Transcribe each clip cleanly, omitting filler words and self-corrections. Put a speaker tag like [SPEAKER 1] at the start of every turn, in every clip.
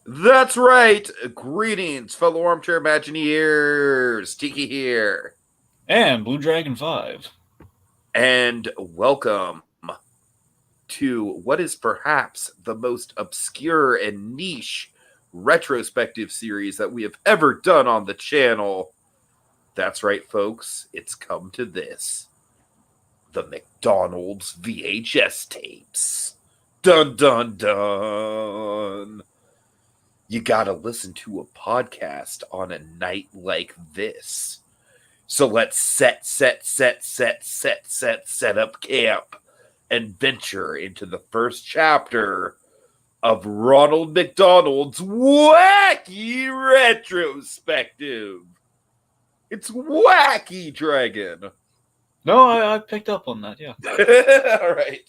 [SPEAKER 1] That's right. Greetings, fellow armchair Imagineers. Tiki here.
[SPEAKER 2] And Blue Dragon 5.
[SPEAKER 1] And welcome to what is perhaps the most obscure and niche retrospective series that we have ever done on the channel. That's right, folks. It's come to this: the McDonald's VHS tapes. Dun dun dun. You gotta listen to a podcast on a night like this. So let's set up camp and venture into the first chapter of Ronald McDonald's wacky retrospective. It's wacky, Dragon.
[SPEAKER 2] No, I picked up on that, yeah.
[SPEAKER 1] All right.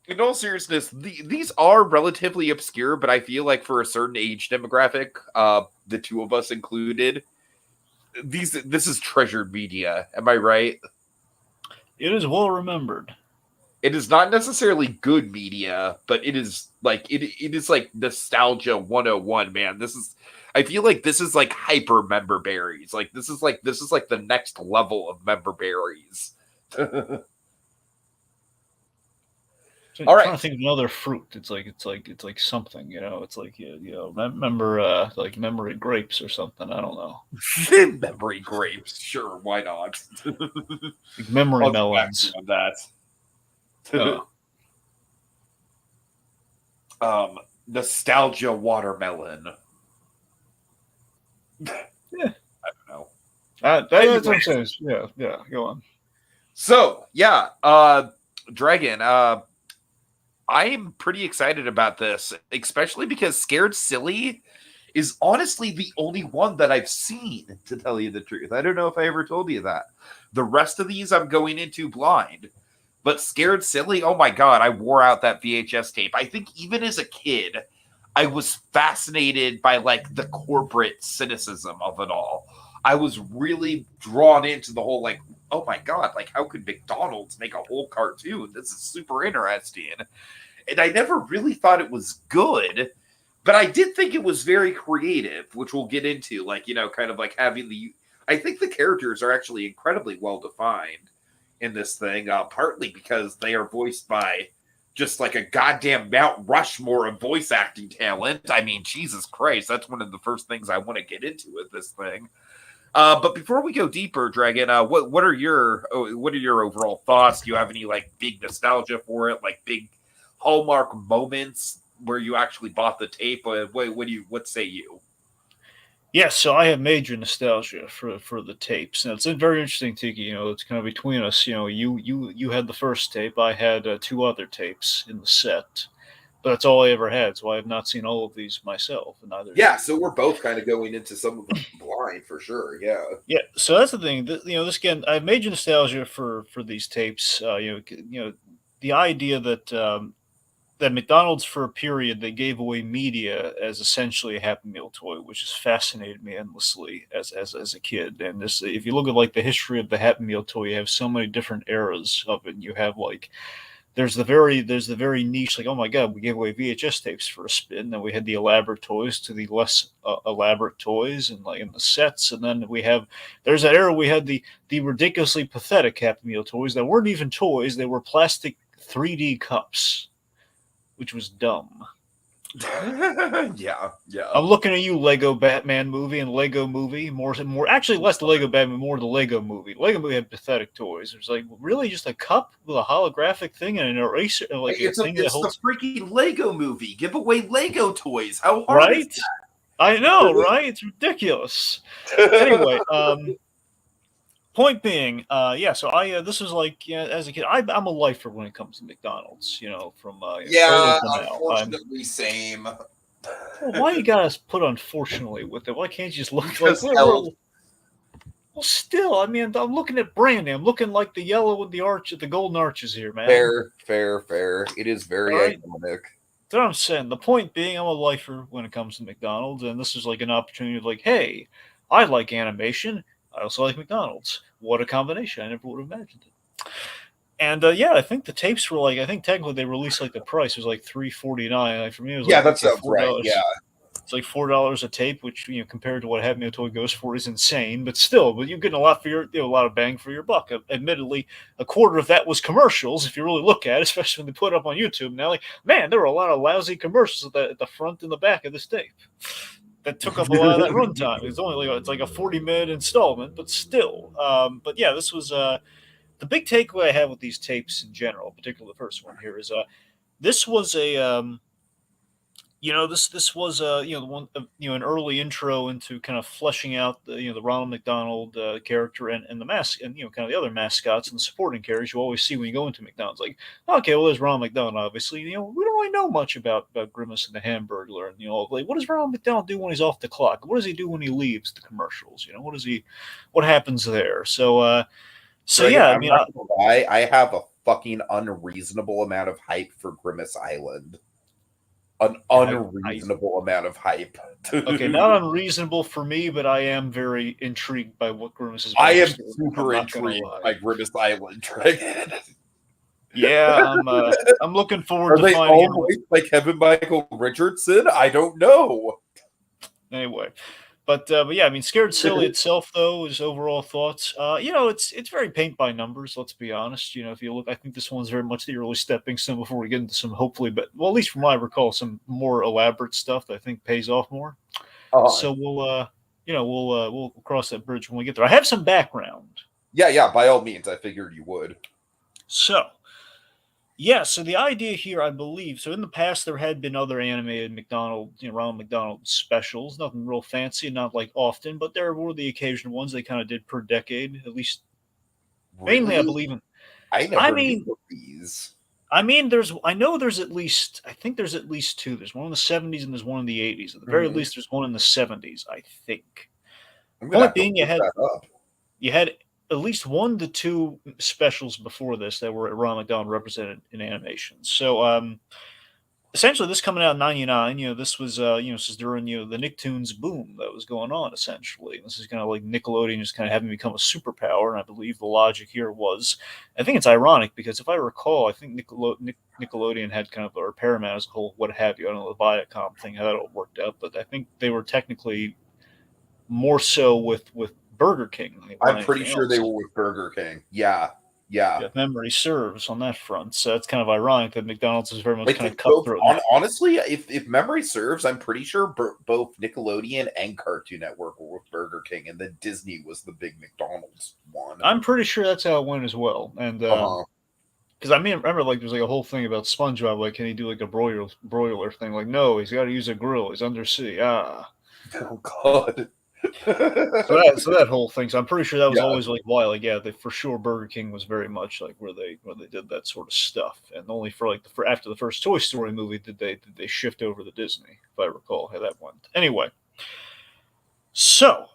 [SPEAKER 1] In all seriousness, these are relatively obscure, but I feel like for a certain age demographic, the two of us included, this is treasured media. Am I right?
[SPEAKER 2] It is well remembered.
[SPEAKER 1] It is not necessarily good media, but it is like it is like nostalgia 101, man. I feel like this is like hyper member berries. Like this is like the next level of member berries.
[SPEAKER 2] So
[SPEAKER 1] All
[SPEAKER 2] I'm
[SPEAKER 1] right.
[SPEAKER 2] trying to think of another fruit. It's like something, It's like remember like memory grapes or something. I don't know.
[SPEAKER 1] Memory grapes, sure, why not?
[SPEAKER 2] Like memory
[SPEAKER 1] I'll get back to you
[SPEAKER 2] melons.
[SPEAKER 1] on that.
[SPEAKER 2] Oh.
[SPEAKER 1] Nostalgia watermelon.
[SPEAKER 2] Yeah.
[SPEAKER 1] I don't know.
[SPEAKER 2] That's what I'm
[SPEAKER 1] Anyways.
[SPEAKER 2] saying. Yeah, go on.
[SPEAKER 1] So yeah, Dragon. I'm pretty excited about this, especially because Scared Silly is honestly the only one that I've seen. To tell you the truth, I don't know if I ever told you that. The rest of these I'm going into blind. But Scared Silly, oh my god, I wore out that VHS tape. I think even as a kid, I was fascinated by like the corporate cynicism of it all. I was really drawn into the whole like, oh my god, like how could McDonald's make a whole cartoon? This is super interesting. And I never really thought it was good, but I did think it was very creative, which we'll get into. Like, kind of like having I think the characters are actually incredibly well defined in this thing, partly because they are voiced by just like a goddamn Mount Rushmore of voice acting talent. I mean, Jesus Christ, that's one of the first things I want to get into with this thing. But before we go deeper, Dragon, what are your overall thoughts? Do you have any like big nostalgia for it, like big hallmark moments where you actually bought the tape? What say you?
[SPEAKER 2] Yes, so I have major nostalgia for the tapes. Now it's very interesting, Tiki. It's kind of between us. You had the first tape. I had two other tapes in the set, but that's all I ever had. So I have not seen all of these myself, and neither have
[SPEAKER 1] Yeah,
[SPEAKER 2] you.
[SPEAKER 1] so we're both kind of going into some of them blind for sure. Yeah.
[SPEAKER 2] Yeah, so that's the thing. This again, I have major nostalgia for these tapes. The idea that McDonald's for a period they gave away media as essentially a Happy Meal toy, which has fascinated me endlessly as a kid. And this, if you look at like the history of the Happy Meal toy, you have so many different eras of it. You have like there's the very niche, like, oh my god, we gave away VHS tapes for a spin. Then we had the elaborate toys to the less elaborate toys and like in the sets, and then there's that era we had the ridiculously pathetic Happy Meal toys that weren't even toys; they were plastic 3D cups, which was dumb.
[SPEAKER 1] Yeah, yeah.
[SPEAKER 2] I'm looking at you, Lego Batman movie and Lego movie. More, actually, less the Lego Batman, more the Lego movie. Lego movie had pathetic toys. It was like, really just a cup with a holographic thing and an eraser, like a thing that
[SPEAKER 1] It's the
[SPEAKER 2] holds.
[SPEAKER 1] freaking Lego movie. Give away Lego toys. How hard is
[SPEAKER 2] Right? I know, right? It's ridiculous. Anyway, point being, yeah. So this was like, yeah, as a kid, I'm a lifer when it comes to McDonald's. From cradle
[SPEAKER 1] Yeah,
[SPEAKER 2] to now.
[SPEAKER 1] unfortunately, same.
[SPEAKER 2] Well, why you gotta put unfortunately with it? Why can't you just look like
[SPEAKER 1] Because hell,
[SPEAKER 2] well, still, I mean, I'm looking at Brandy. I'm looking like the yellow with the golden arches here, man.
[SPEAKER 1] fair. It is very
[SPEAKER 2] All right,
[SPEAKER 1] iconic.
[SPEAKER 2] that's what I'm saying. The point being, I'm a lifer when it comes to McDonald's, and this is like an opportunity to like, hey, I like animation. I also like McDonald's. What a combination! I never would have imagined it. And yeah, I think the tapes were like, I think technically they released like the price was like $3.49. Like for me, it was
[SPEAKER 1] Yeah,
[SPEAKER 2] like
[SPEAKER 1] that
[SPEAKER 2] okay,
[SPEAKER 1] sounds right.
[SPEAKER 2] $4.
[SPEAKER 1] Yeah.
[SPEAKER 2] It's like $4 a tape, which compared to what Happy Meal Toy goes for is insane. But still, you're getting a lot for your, a lot of bang for your buck. Admittedly, a quarter of that was commercials. If you really look at it, especially when they put it up on YouTube now, like man, there were a lot of lousy commercials at the front and the back of this tape that took up a lot of that runtime. It's only like it's like a 40-minute installment, but still. But yeah, this was the big takeaway I have with these tapes in general, particularly the first one here, is this was a this was the one an early intro into kind of fleshing out the Ronald McDonald character and the mask and kind of the other mascots and the supporting characters you always see when you go into McDonald's. Like, okay, well, there's Ronald McDonald. Obviously, we don't really know much about Grimace and the Hamburglar, and like what does Ronald McDonald do when he's off the clock? What does he do when he leaves the commercials? What happens there? So
[SPEAKER 1] Dragon,
[SPEAKER 2] yeah, I
[SPEAKER 1] I'm
[SPEAKER 2] mean,
[SPEAKER 1] not gonna lie, I have a fucking unreasonable amount of hype for Grimace Island. An unreasonable amount of hype.
[SPEAKER 2] okay, not unreasonable for me, but I am very intrigued by what Grimace is.
[SPEAKER 1] I am super intrigued by Grimace Island, Dragon.
[SPEAKER 2] Yeah, I'm looking forward to finding him.
[SPEAKER 1] Are they all like Kevin Michael Richardson? I don't know.
[SPEAKER 2] Anyway, but yeah, I mean, Scared Silly itself, though, is overall thoughts. It's very paint by numbers. Let's be honest. If you look, I think this one's very much the early stepping stone before we get into some hopefully, but well, at least from what I recall, some more elaborate stuff that I think pays off more. So we'll cross that bridge when we get there. I have some background.
[SPEAKER 1] Yeah, by all means, I figured you would.
[SPEAKER 2] So the idea here, I believe, so in the past there had been other animated Ronald McDonald specials, nothing real fancy, not like often, but there were the occasional ones they kind of did per decade, at least.
[SPEAKER 1] Really?
[SPEAKER 2] Mainly, I believe in.
[SPEAKER 1] I never knew of these.
[SPEAKER 2] I mean, I think there's at least two. There's one in the 70s and there's one in the 80s. At the very least, there's one in the 70s, I think. Point being, you had at least 1 to 2 specials before this that were Ronald McDonald represented in animation. So essentially this coming out in 99, this was this is during the Nicktoons boom that was going on essentially. This is kind of like Nickelodeon just kind of having become a superpower, and I believe the logic here was, I think it's ironic because if I recall, I think Nickelodeon had kind of, or Paramount as a whole, what have you, I don't know the Viacom thing, how that all worked out, but I think they were technically more so with Burger King.
[SPEAKER 1] I'm pretty sure they were with Burger King. Yeah.
[SPEAKER 2] If memory serves on that front. So it's kind of ironic that McDonald's is very much kind of cutthroat.
[SPEAKER 1] Honestly, if memory serves, I'm pretty sure both Nickelodeon and Cartoon Network were with Burger King, and then Disney was the big McDonald's one.
[SPEAKER 2] I'm pretty sure that's how it went as well. And because I remember like there's like a whole thing about SpongeBob, like can he do like a broiler thing? Like no, he's got to use a grill. He's undersea. Oh
[SPEAKER 1] God.
[SPEAKER 2] so that whole thing. So I'm pretty sure that was always like why, like for sure Burger King was very much like where they did that sort of stuff, and only for after the first Toy Story movie did they shift over to Disney, if I recall how that went. Anyway, so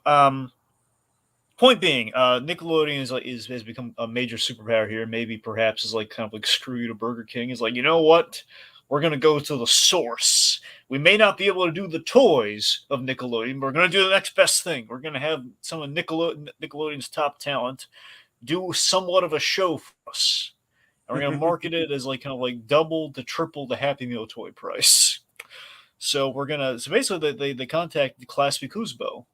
[SPEAKER 2] point being, Nickelodeon has become a major superpower here. Maybe perhaps is like kind of like screw you to Burger King. Is like, you know what? We're going to go to the source. We may not be able to do the toys of Nickelodeon, but we're going to do the next best thing. We're going to have some of Nickelodeon's top talent do somewhat of a show for us. And we're going to market it as like kind of like double to triple the Happy Meal toy price. So basically they contacted Classic Kuzbo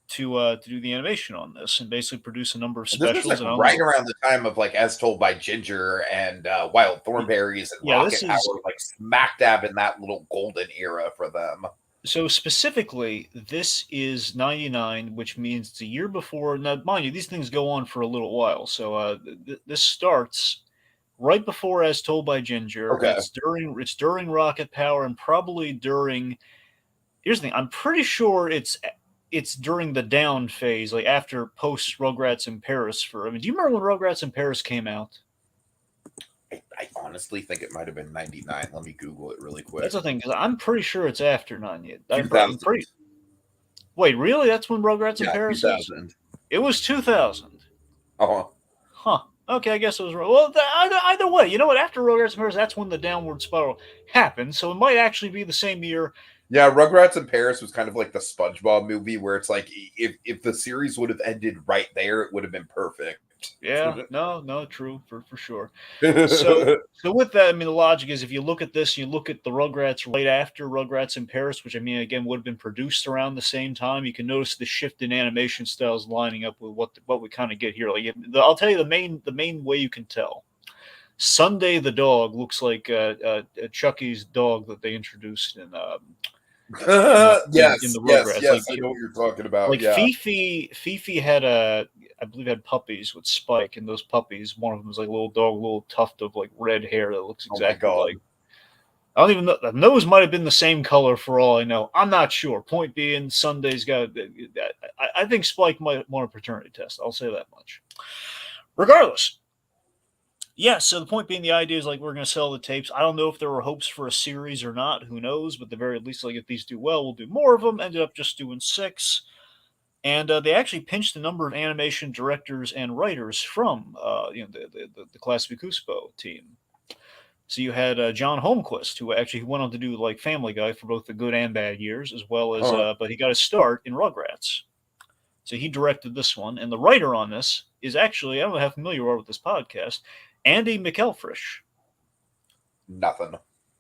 [SPEAKER 2] to do the animation on this and basically produce a number of specials.
[SPEAKER 1] This is like right around the time of like As Told by Ginger and Wild Thornberries and Rocket Power, like smack dab in that little golden era for them.
[SPEAKER 2] So specifically, this is 99, which means it's a year before. Now, mind you, these things go on for a little while. So this starts right before As Told by Ginger.
[SPEAKER 1] Okay.
[SPEAKER 2] It's during Rocket Power and probably during. Here's the thing. I'm pretty sure it's during the down phase, like after post Rugrats in Paris. Do you remember when Rugrats in Paris came out?
[SPEAKER 1] I honestly think it might have been 99. Let me Google it really quick.
[SPEAKER 2] That's the thing, because I'm pretty sure it's after 98. Wait, really? That's when Rugrats in Paris
[SPEAKER 1] 2000.
[SPEAKER 2] is? It was 2000.
[SPEAKER 1] Uh-huh.
[SPEAKER 2] Huh. Okay, I guess it was wrong. Well, either way, you know what? After Rugrats in Paris, that's when the downward spiral happened. So it might actually be the same year.
[SPEAKER 1] Yeah, Rugrats in Paris was kind of like the SpongeBob movie where it's like if the series would have ended right there, it would have been perfect.
[SPEAKER 2] Yeah, no, true for sure. So with that, I mean, the logic is if you look at this, you look at the Rugrats right after Rugrats in Paris, which I mean, again, would have been produced around the same time. You can notice the shift in animation styles lining up with what we kind of get here. Like, I'll tell you the main way you can tell. Sunday the dog looks like Chucky's dog that they introduced in
[SPEAKER 1] Yes,
[SPEAKER 2] the
[SPEAKER 1] yes,
[SPEAKER 2] Rugrats.
[SPEAKER 1] yes. I know what you're talking about.
[SPEAKER 2] Like
[SPEAKER 1] Yeah.
[SPEAKER 2] Fifi had I believe had puppies with Spike, and those puppies, one of them was like a little dog, a little tuft of like red hair that looks
[SPEAKER 1] Oh my
[SPEAKER 2] exactly
[SPEAKER 1] God.
[SPEAKER 2] like. I don't even know. The nose might have been the same color for all I know. I'm not sure. Point being, Sunday's got. I think Spike might want a paternity test. I'll say that much. Regardless, yeah. So the point being, the idea is like we're going to sell the tapes. I don't know if there were hopes for a series or not. Who knows? But at the very least, like if these do well, we'll do more of them. Ended up just doing 6. And they actually pinched a number of animation directors and writers from the Classic Cuspo team. So you had John Holmquist, who actually went on to do like Family Guy for both the good and bad years, as well as but he got his start in Rugrats. So he directed this one, and the writer on this is actually, I don't know how familiar you are with this podcast, Andy McElfresh.
[SPEAKER 1] Nothing.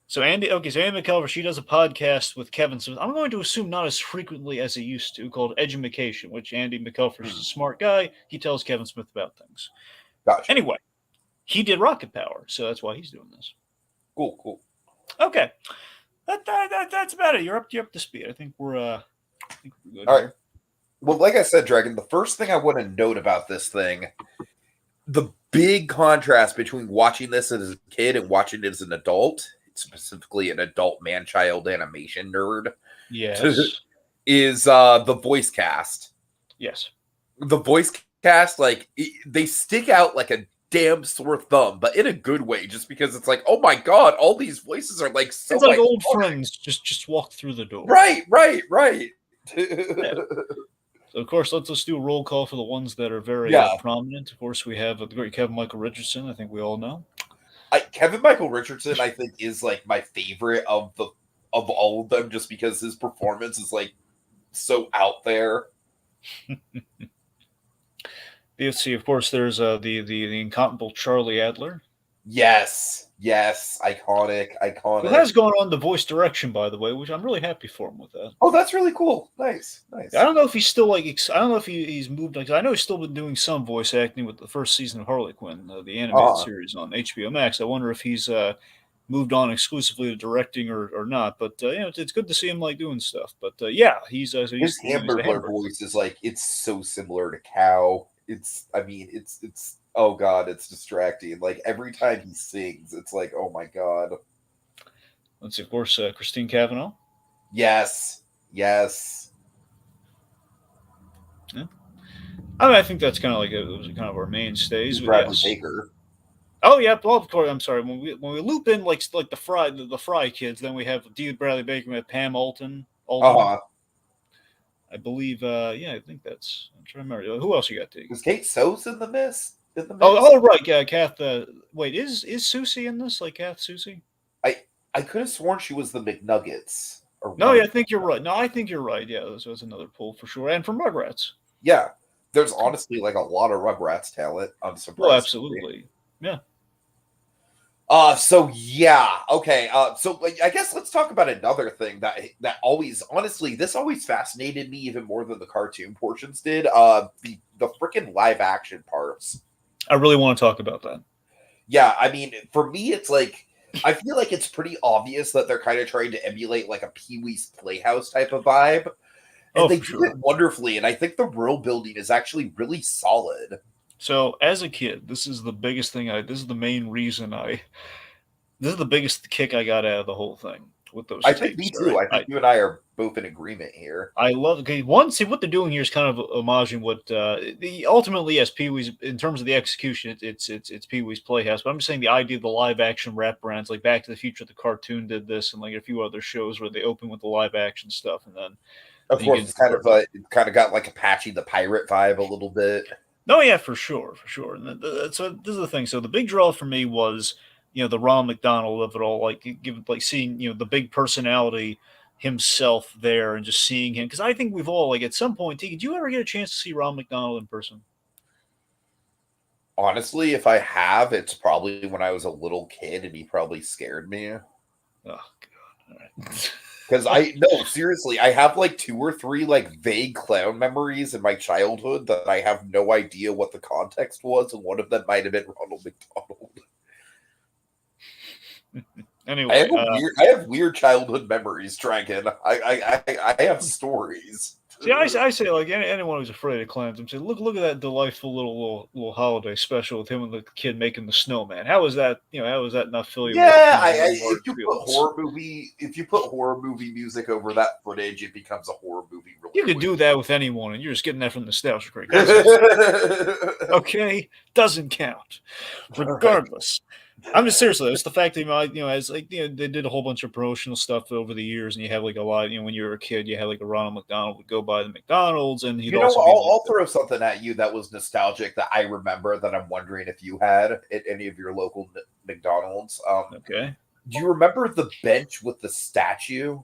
[SPEAKER 2] So Andy McElfresh, she does a podcast with Kevin Smith. I'm going to assume not as frequently as he used to, called Edumacation, which Andy McElfresh is a smart guy. He tells Kevin Smith about things.
[SPEAKER 1] Gotcha.
[SPEAKER 2] Anyway, he did Rocket Power, so that's why he's doing this.
[SPEAKER 1] Cool.
[SPEAKER 2] Okay, that's about it. You're up to speed. I think we're good.
[SPEAKER 1] All right. Well, like I said, Dragon, the first thing I want to note about this thing, the big contrast between watching this as a kid and watching it as an adult, specifically an adult man-child animation nerd,
[SPEAKER 2] yes,
[SPEAKER 1] is the voice cast.
[SPEAKER 2] Yes.
[SPEAKER 1] The voice cast, like, they stick out like a damn sore thumb, but in a good way, just because it's like, oh my God, all these voices are like so.
[SPEAKER 2] It's like old friends just walked through the door.
[SPEAKER 1] Right.
[SPEAKER 2] Yeah. So of course, let's do a roll call for the ones that are very prominent. Of course, we have the great Kevin Michael Richardson. I think we all know.
[SPEAKER 1] Kevin Michael Richardson, I think, is like my favorite of all of them, just because his performance is like so out there.
[SPEAKER 2] Let's see. Of course, there's the incomparable Charlie Adler.
[SPEAKER 1] Yes, iconic.
[SPEAKER 2] Who has gone on to voice direction, by the way, which I'm really happy for him with that.
[SPEAKER 1] Oh, that's really cool. Nice.
[SPEAKER 2] I don't know if he's still like. I don't know if he's moved. I know he's still been doing some voice acting with the first season of Harley Quinn, the animated series on HBO Max. I wonder if he's moved on exclusively to directing or not. But it's good to see him like doing stuff. But he's so
[SPEAKER 1] his Hamburglar voice is like, it's so similar to Cow. It's oh God, it's distracting. Like every time he sings, it's like, oh my God.
[SPEAKER 2] Let's see, of course, Christine Cavanaugh.
[SPEAKER 1] Yes.
[SPEAKER 2] Yeah. I mean, I think that's kind of like those are kind of our mainstays.
[SPEAKER 1] Bradley Baker.
[SPEAKER 2] Oh yeah, well, of course. I'm sorry. When we loop in like the Fry kids, then we have D. Bradley Baker, we have Pam Alton. I believe. I think that's. I'm trying to remember. Who else you got?
[SPEAKER 1] Is Kate So's in the mist?
[SPEAKER 2] Oh, right. Yeah, Kath. Wait, is Susie in this? Like Kath Susie?
[SPEAKER 1] I could have sworn she was the McNuggets.
[SPEAKER 2] No, I think you're right. No, I think you're right. Yeah, this was another pull for sure, and from Rugrats.
[SPEAKER 1] Yeah, there's honestly like a lot of Rugrats talent. I'm surprised.
[SPEAKER 2] Well, absolutely. Yeah.
[SPEAKER 1] Okay. So I guess let's talk about another thing that always, honestly, this always fascinated me even more than the cartoon portions did. The freaking live action parts.
[SPEAKER 2] I really want to talk about that.
[SPEAKER 1] Yeah, I mean, for me, it's like I feel like it's pretty obvious that they're kind of trying to emulate like a Pee-wee's Playhouse type of vibe, and they do it wonderfully. And I think the world building is actually really solid.
[SPEAKER 2] So, as a kid, this is the biggest thing. This is the main reason this is the biggest kick I got out of the whole thing with those.
[SPEAKER 1] I think me too. I think you and I are both in agreement here.
[SPEAKER 2] I love. Okay, see what they're doing here is kind of homaging what ultimately, yes, Pee-wee's in terms of the execution, it's Pee-wee's Playhouse. But I'm just saying the idea of the live action wraparounds, like Back to the Future, the cartoon did this, and like a few other shows where they open with the live action stuff, and then
[SPEAKER 1] of course it's kind of got like Apache the Pirate vibe a little bit.
[SPEAKER 2] No, yeah, for sure. And so this is the thing. So the big draw for me was, the Ronald McDonald of it all, like seeing, the big personality himself there and just seeing him. Because I think we've all, like, at some point, Tiki, did you ever get a chance to see Ronald McDonald in person?
[SPEAKER 1] Honestly, if I have, it's probably when I was a little kid and he probably scared me.
[SPEAKER 2] Oh God! All right.
[SPEAKER 1] Because no, seriously, I have like 2 or 3 like vague clown memories in my childhood that I have no idea what the context was, and one of them might have been Ronald McDonald.
[SPEAKER 2] Anyway,
[SPEAKER 1] I have weird childhood memories, Dragon. I have stories.
[SPEAKER 2] see, I say like anyone who's afraid of clowns, I'm saying, look at that delightful little holiday special with him and the kid making the snowman. How is that? How is that not fill you
[SPEAKER 1] Yeah,
[SPEAKER 2] with
[SPEAKER 1] if you put horror movie music over that footage, it becomes a horror movie. Really
[SPEAKER 2] You could do that with anyone, and you're just getting that from nostalgia creek.
[SPEAKER 1] quick.
[SPEAKER 2] Okay, doesn't count. Regardless, I'm just seriously. It's the fact that as like they did a whole bunch of promotional stuff over the years, and you have like a lot. When you were a kid, you had like a Ronald McDonald would go by the McDonald's, and he'd also be.
[SPEAKER 1] I'll throw something at you that was nostalgic that I remember that I'm wondering if you had at any of your local McDonald's.
[SPEAKER 2] Okay.
[SPEAKER 1] Do you remember the bench with the statue?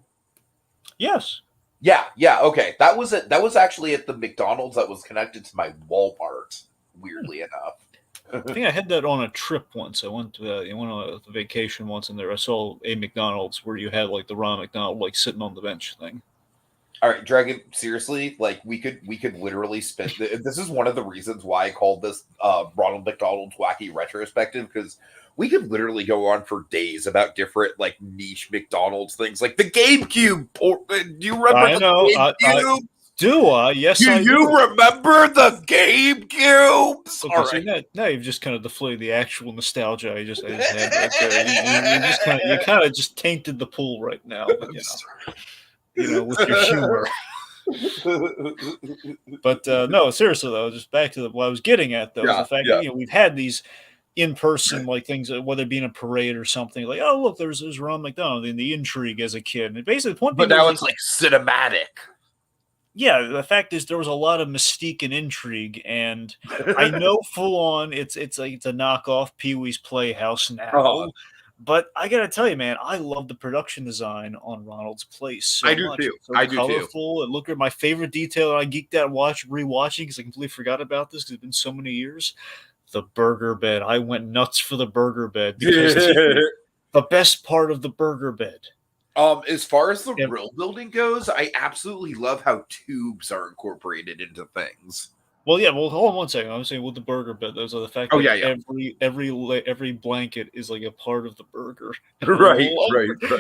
[SPEAKER 2] Yes.
[SPEAKER 1] Yeah, okay. That was it. That was actually at the McDonald's that was connected to my Walmart. Weirdly enough.
[SPEAKER 2] I think I had that on a trip once. I went on a vacation once, and there I saw a McDonald's where you had like the Ron McDonald like sitting on the bench thing.
[SPEAKER 1] All right, Dragon. Seriously, like we could literally spend. This is one of the reasons why I called this Ronald McDonald's Wacky Retrospective, because we could literally go on for days about different like niche McDonald's things, like the GameCube. Do you remember?
[SPEAKER 2] I know.
[SPEAKER 1] GameCube?
[SPEAKER 2] Do I? Yes,
[SPEAKER 1] do
[SPEAKER 2] I
[SPEAKER 1] you
[SPEAKER 2] do.
[SPEAKER 1] remember the GameCubes?
[SPEAKER 2] Okay, so right. Now you've just kind of deflated the actual nostalgia I just had right there. You kind of just tainted the pool right now. But, with your humor. But no, seriously though, just back to what I was getting at though, is the fact that we've had these in-person like things, whether it be in a parade or something, like, oh look, there's Ron McDonald in the intrigue as a kid, and basically the point.
[SPEAKER 1] But now it's like cinematic.
[SPEAKER 2] Yeah, the fact is there was a lot of mystique and intrigue, and I know full on it's a knockoff Pee-wee's Playhouse now. But I gotta tell you, man, I love the production design on Ronald's Place so much.
[SPEAKER 1] I do too.
[SPEAKER 2] It's so colorful. And look at my favorite detail I geeked out rewatching because I completely forgot about this because it's been so many years. The burger bed. I went nuts for the burger bed because the best part of the burger bed.
[SPEAKER 1] As far as the real building goes, I absolutely love how tubes are incorporated into things.
[SPEAKER 2] Well, yeah. Well, hold on one second. I'm saying with the burger bed, those are the fact that every blanket is like a part of the burger.
[SPEAKER 1] Right.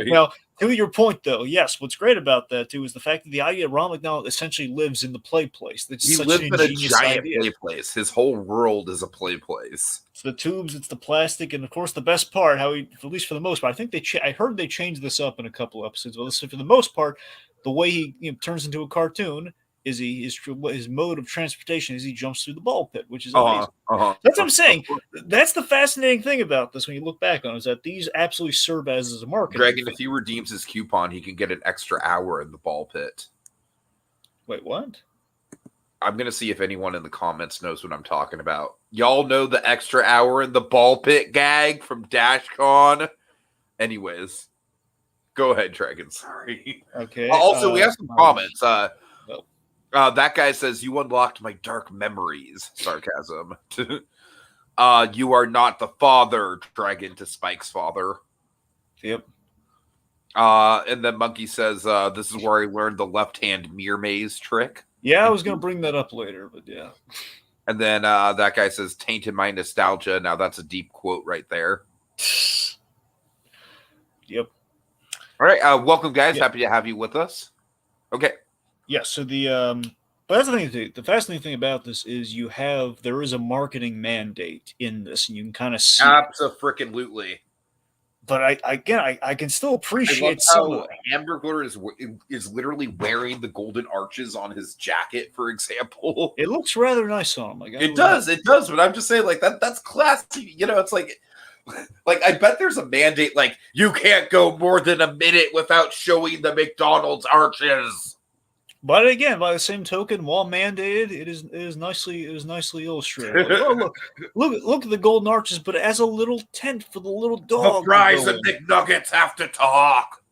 [SPEAKER 2] Now, to your point, though, yes. What's great about that too is the fact that the idea of Ron McDonald essentially lives in the play place.
[SPEAKER 1] He lives in a giant play place. His whole world is a play place.
[SPEAKER 2] It's the tubes, it's the plastic, and of course the best part, at least for the most part, I think I heard they changed this up in a couple episodes. Well, for the most part, the way he turns into a cartoon is his mode of transportation is he jumps through the ball pit, which is amazing. That's what I'm saying. That's the fascinating thing about this when you look back on it, is that these absolutely serve as a marketing.
[SPEAKER 1] Dragon, if he redeems his coupon, he can get an extra hour in the ball pit.
[SPEAKER 2] Wait, what?
[SPEAKER 1] I'm going to see if anyone in the comments knows what I'm talking about. Y'all know the extra hour in the ball pit gag from DashCon? Anyways, go ahead, Dragon. Sorry.
[SPEAKER 2] Okay.
[SPEAKER 1] Also, we have some comments. That guy says, you unlocked my dark memories. Sarcasm. You are not the father, Dragon, to Spike's father.
[SPEAKER 2] Yep.
[SPEAKER 1] And then Monkey says, this is where I learned the left-hand mirror maze trick.
[SPEAKER 2] Yeah, I was going to bring that up later, but yeah.
[SPEAKER 1] And then that guy says, tainted my nostalgia. Now that's a deep quote right there.
[SPEAKER 2] Yep.
[SPEAKER 1] All right. Welcome, guys. Yep. Happy to have you with us. Okay.
[SPEAKER 2] Yeah, so but that's the thing. The fascinating thing about this is there is a marketing mandate in this, and you can kind of see.
[SPEAKER 1] Abso-freaking-lutely.
[SPEAKER 2] But I can still appreciate some of it.
[SPEAKER 1] Hamburglar is literally wearing the golden arches on his jacket, for example.
[SPEAKER 2] It looks rather nice on him.
[SPEAKER 1] It does. But I'm just saying, like that's classy. It's like I bet there's a mandate, like you can't go more than a minute without showing the McDonald's arches.
[SPEAKER 2] But again, by the same token, while mandated, it is nicely illustrated. Like, oh, look at the golden arches, but as a little tent for the little dog.
[SPEAKER 1] The fries and McNuggets have to talk.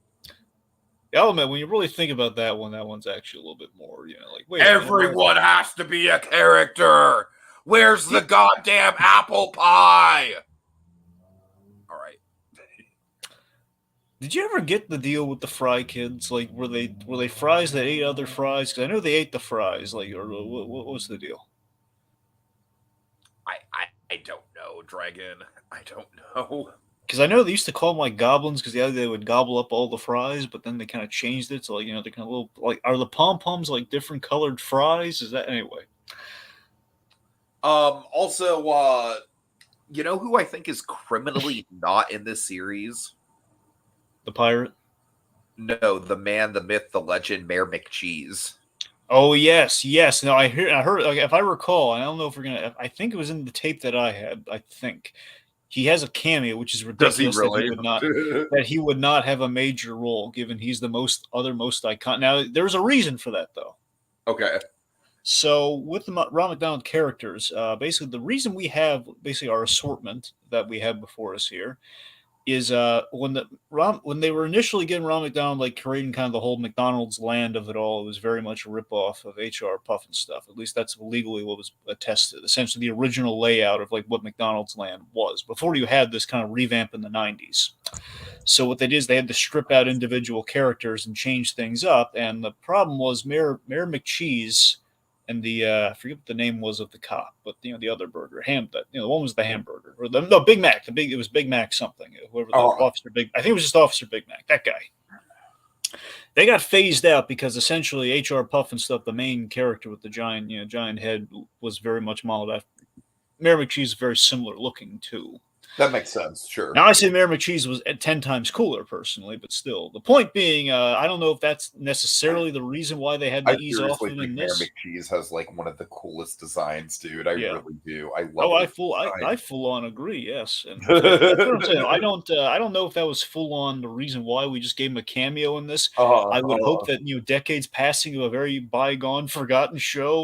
[SPEAKER 2] Yeah, man, when you really think about that one's actually a little bit more, like wait.
[SPEAKER 1] Everyone has to be a character. Where's the goddamn apple pie? All right.
[SPEAKER 2] Did you ever get the deal with the Fry Kids? Like, were they fries that ate other fries? Because I know they ate the fries. Like, or what was the deal?
[SPEAKER 1] I don't know, Dragon. I don't know.
[SPEAKER 2] Because I know they used to call them like goblins because they would gobble up all the fries, but then they kind of changed it. So like they're kind of little like are the pom poms like different colored fries? Is that anyway?
[SPEAKER 1] Also, you know who I think is criminally not in this series?
[SPEAKER 2] The pirate.
[SPEAKER 1] No, the man, the myth, the legend, Mayor McCheese.
[SPEAKER 2] Oh yes, yes. No, I heard. Like, if I recall, I don't know if we're gonna. I think it was in the tape that I had. I think he has a cameo, which is ridiculous.
[SPEAKER 1] Does he really?
[SPEAKER 2] That he would not have a major role, given he's the most iconic. Now, there's a reason for that, though.
[SPEAKER 1] Okay.
[SPEAKER 2] So with the Ronald McDonald characters, basically the reason we have basically our assortment that we have before us here is when they were initially getting Ronald McDonald like creating kind of the whole McDonald's land of it all, it was very much a ripoff of HR Puff and stuff. At least that's legally what was attested. Essentially, the original layout of like what McDonald's land was before you had this kind of revamp in the '90s. So what they did is they had to strip out individual characters and change things up. And the problem was Mayor McCheese and the I forget what the name was of the cop, but the other burger, the one was the hamburger or no Big Mac. It was Big Mac something. Whoever the Officer Big, I think it was just Officer Big Mac. That guy. They got phased out because essentially HR Puff and stuff, the main character with the giant head, was very much modeled after Mayor McCheese. Is very similar looking too.
[SPEAKER 1] That makes sense, sure.
[SPEAKER 2] Now, I say Mayor McCheese was 10 times cooler, personally, but still. The point being, I don't know if that's necessarily the reason why they had to ease off him in this.
[SPEAKER 1] Mayor McCheese has like one of the coolest designs, dude. I really do. I love it.
[SPEAKER 2] I full on agree, yes. And so that's what I'm saying. I don't know if that was full on the reason why we just gave him a cameo in this. I would hope that decades passing of a very bygone, forgotten show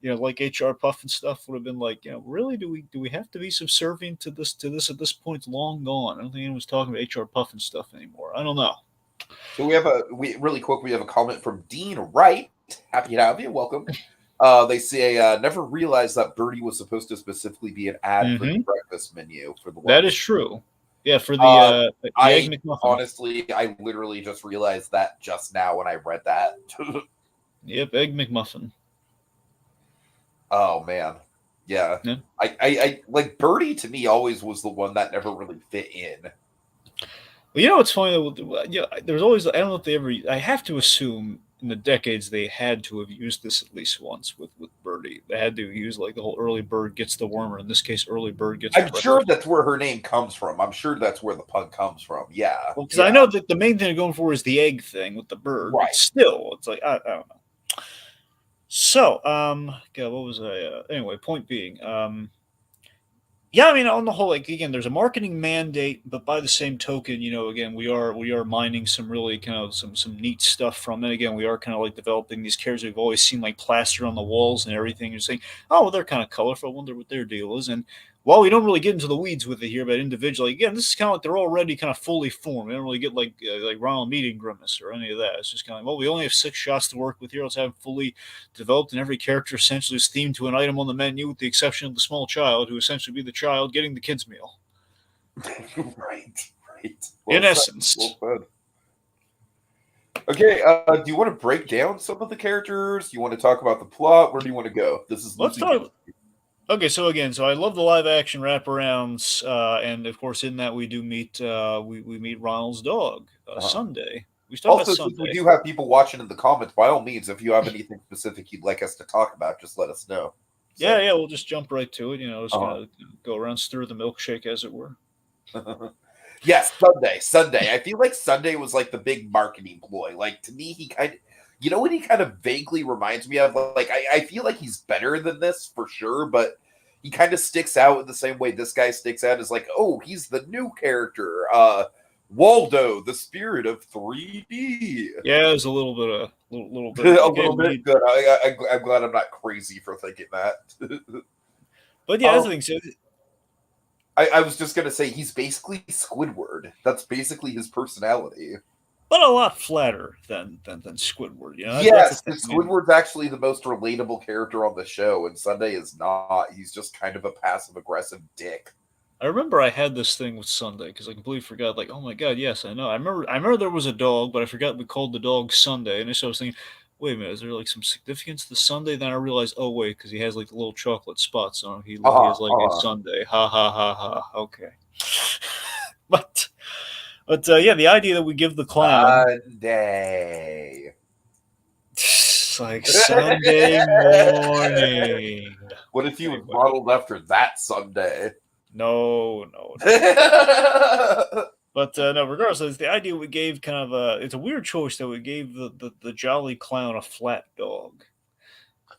[SPEAKER 2] like HR Puff and stuff would have been like, really, do we have to be subservient to this at this point? It's long gone. I don't think anyone's talking about HR Puff and stuff anymore. I don't know.
[SPEAKER 1] So we have a comment from Dean Wright. Happy to have you. Welcome. They say never realized that Birdie was supposed to specifically be an ad for the breakfast menu for the.
[SPEAKER 2] That is true. Yeah, for the Egg McMuffin.
[SPEAKER 1] Honestly, I literally just realized that just now when I read that.
[SPEAKER 2] Yep, Egg McMuffin.
[SPEAKER 1] Oh man, yeah. I like Birdie to me always was the one that never really fit in.
[SPEAKER 2] Well, what's funny though? There's always I don't know if they ever. I have to assume in the decades they had to have used this at least once with Birdie. They had to use like the whole early bird gets the worm, or in this case, early bird gets.
[SPEAKER 1] I'm sure that's where her name comes from. I'm sure that's where the pug comes from. Yeah,
[SPEAKER 2] because I know that the main thing they're going for is the egg thing with the bird. Right. But still, it's like I don't know. So, God, what was I? Anyway, point being, on the whole, like again, there's a marketing mandate, but by the same token, again, we are mining some really kind of some neat stuff from it. Again, we are kind of like developing these characters we've always seen like plastered on the walls and everything. You're saying, oh, well, they're kind of colorful. I wonder what their deal is. And while we don't really get into the weeds with it here, but individually, again, this is kind of like they're already kind of fully formed. We don't really get like Ronald Meeting Grimace or any of that. It's just kind of like, well, we only have 6 shots to work with here. Let's have them fully developed, and every character essentially is themed to an item on the menu, with the exception of the small child, who essentially be the child getting the kids' meal.
[SPEAKER 1] Right.
[SPEAKER 2] Well in essence.
[SPEAKER 1] Well, okay, do you want to break down some of the characters? Do you want to talk about the plot? Where do you want to go?
[SPEAKER 2] Let's talk. Okay, so I love the live action wraparounds, and of course, in that we do meet we meet Ronald's dog, Sunday. We start
[SPEAKER 1] also, since we do have people watching in the comments, by all means, if you have anything specific you'd like us to talk about, just let us know.
[SPEAKER 2] So. Yeah, we'll just jump right to it. Just gonna go around, stir the milkshake, as it were.
[SPEAKER 1] Yes, Sunday. I feel like Sunday was like the big marketing ploy. Like to me, he kind of. What he kind of vaguely reminds me of? Like, I feel like he's better than this for sure, but he kind of sticks out in the same way this guy sticks out as like, oh, he's the new character, Waldo, the spirit of 3D.
[SPEAKER 2] Yeah, there's a little bit. a little bit.
[SPEAKER 1] Good. I'm glad I'm not crazy for thinking that.
[SPEAKER 2] But yeah, that's the thing. So,
[SPEAKER 1] I was just gonna say he's basically Squidward. That's basically his personality.
[SPEAKER 2] but a lot flatter than Squidward. You know, that's the
[SPEAKER 1] Yes,
[SPEAKER 2] thing.
[SPEAKER 1] Squidward's actually the most relatable character on the show, and Sunday is not. He's just kind of a passive aggressive dick.
[SPEAKER 2] I remember I had this thing with Sunday because I completely forgot. Like, oh my god, yes, I know. I remember there was a dog, but I forgot we called the dog Sunday. And so I was thinking, wait a minute, is there like some significance to Sunday? Then I realized, oh wait, because he has like the little chocolate spots on him. He has like a Sunday. Ha ha ha ha. Okay. but yeah, the idea that we give the clown
[SPEAKER 1] Sunday.
[SPEAKER 2] it's like Sunday morning.
[SPEAKER 1] What if you was modeled after that Sunday?
[SPEAKER 2] No. But no, regardless, it's the idea we gave kind of it's a weird choice that we gave the jolly clown a flat dog.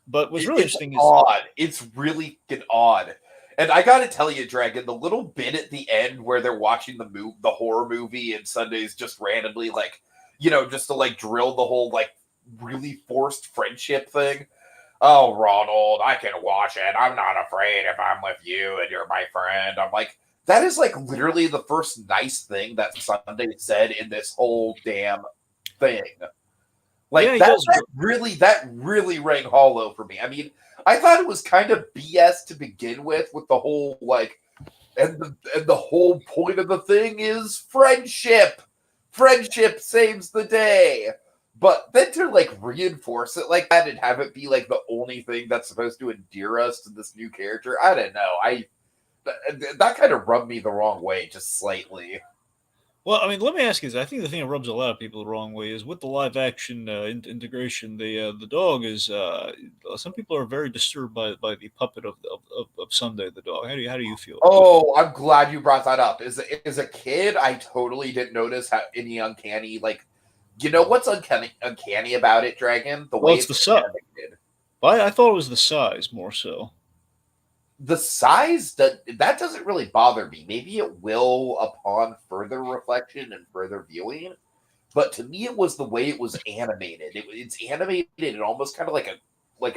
[SPEAKER 2] But what's really interesting
[SPEAKER 1] odd. It's really odd. And I gotta tell you, Dragon, the little bit at the end where they're watching the horror movie and Sunday's just randomly like, just to like drill the whole like really forced friendship thing. Oh, Ronald, I can watch it. I'm not afraid if I'm with you and you're my friend. I'm like, that is like literally the first nice thing that Sunday said in this whole damn thing. Like that really rang hollow for me. I mean, I thought it was kind of BS to begin with the whole like, and the whole point of the thing is friendship. Friendship saves the day. But then to like reinforce it like that and have it be like the only thing that's supposed to endear us to this new character, I don't know. That kind of rubbed me the wrong way, just slightly.
[SPEAKER 2] Well, I mean, let me ask you this. I think the thing that rubs a lot of people the wrong way is with the live action integration. The dog is some people are very disturbed by the puppet of Sunday the dog. How do you feel?
[SPEAKER 1] Oh, I'm glad you brought that up. As a kid, I totally didn't notice how any uncanny like. You know what's uncanny about it, Dragon? The way
[SPEAKER 2] it's the size. I thought it was the size more so.
[SPEAKER 1] The size that doesn't really bother me. Maybe it will upon further reflection and further viewing. But to me, it was the way it was animated. It's animated in almost kind of like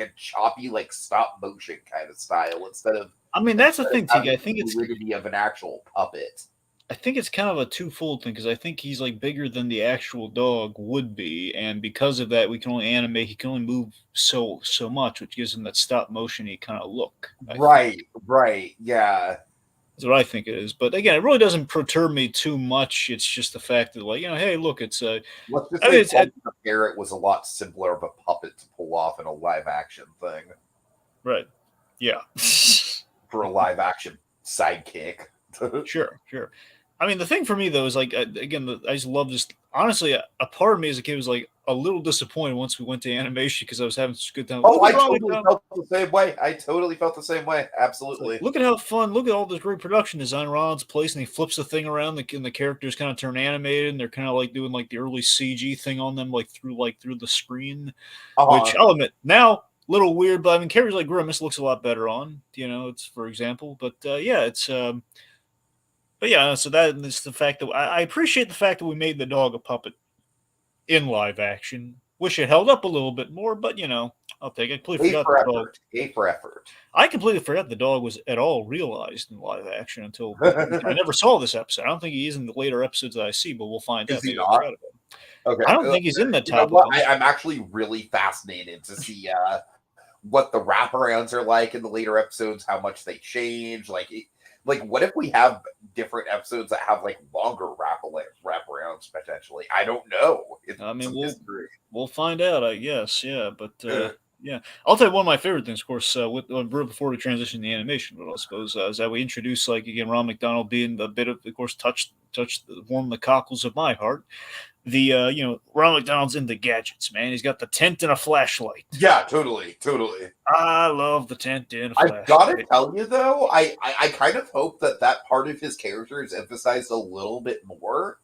[SPEAKER 1] a choppy, like stop motion kind of style instead of.
[SPEAKER 2] I mean, that's the thing, Tiki. I think it's
[SPEAKER 1] fluidity of an actual puppet.
[SPEAKER 2] I think it's kind of a twofold thing because I think he's like bigger than the actual dog would be, and because of that, we can only animate. He can only move so much, which gives him that stop motion-y kind of look.
[SPEAKER 1] Right, yeah.
[SPEAKER 2] That's what I think it is. But again, it really doesn't perturb me too much. It's just the fact that, like, hey, look, it's
[SPEAKER 1] let's just say the parrot was a lot simpler of a puppet to pull off in a live action thing.
[SPEAKER 2] Right. Yeah.
[SPEAKER 1] For a live action sidekick.
[SPEAKER 2] Sure. I mean, the thing for me though is like again, I just love this. Honestly, a part of me as a kid was like a little disappointed once we went to animation because I was having such a good time.
[SPEAKER 1] Oh, I totally felt the same way. Absolutely.
[SPEAKER 2] Look at how fun! Look at all this great production design. Ronald's place, and he flips the thing around, and the characters kind of turn animated, and they're kind of like doing like the early CG thing on them, like through the screen. Which I'll admit now. Little weird, but I mean, characters like Grimace looks a lot better on. It's for example, but yeah, it's. But yeah, so that is the fact that I appreciate the fact that we made the dog a puppet in live action. Wish it held up a little bit more, but I'll take it.
[SPEAKER 1] A for effort.
[SPEAKER 2] I completely forgot the dog was at all realized in live action until I never saw this episode. I don't think he is in the later episodes that I see, but we'll find out.
[SPEAKER 1] Is he not? Okay.
[SPEAKER 2] I don't think he's in the top.
[SPEAKER 1] I'm actually really fascinated to see what the wraparounds are like in the later episodes, how much they change, like what if we have different episodes that have like longer wraparounds potentially? I don't know.
[SPEAKER 2] We'll find out, I guess. Yeah, but yeah, I'll tell you one of my favorite things, of course, before we transition to the animation, but I suppose is that we introduce again Ronald McDonald being a bit of course warm the cockles of my heart. The Ronald McDonald's into gadgets, man. He's got the tent and a flashlight.
[SPEAKER 1] Yeah, totally.
[SPEAKER 2] I love the tent and a flashlight.
[SPEAKER 1] I gotta tell you though, I kind of hope that part of his character is emphasized a little bit more,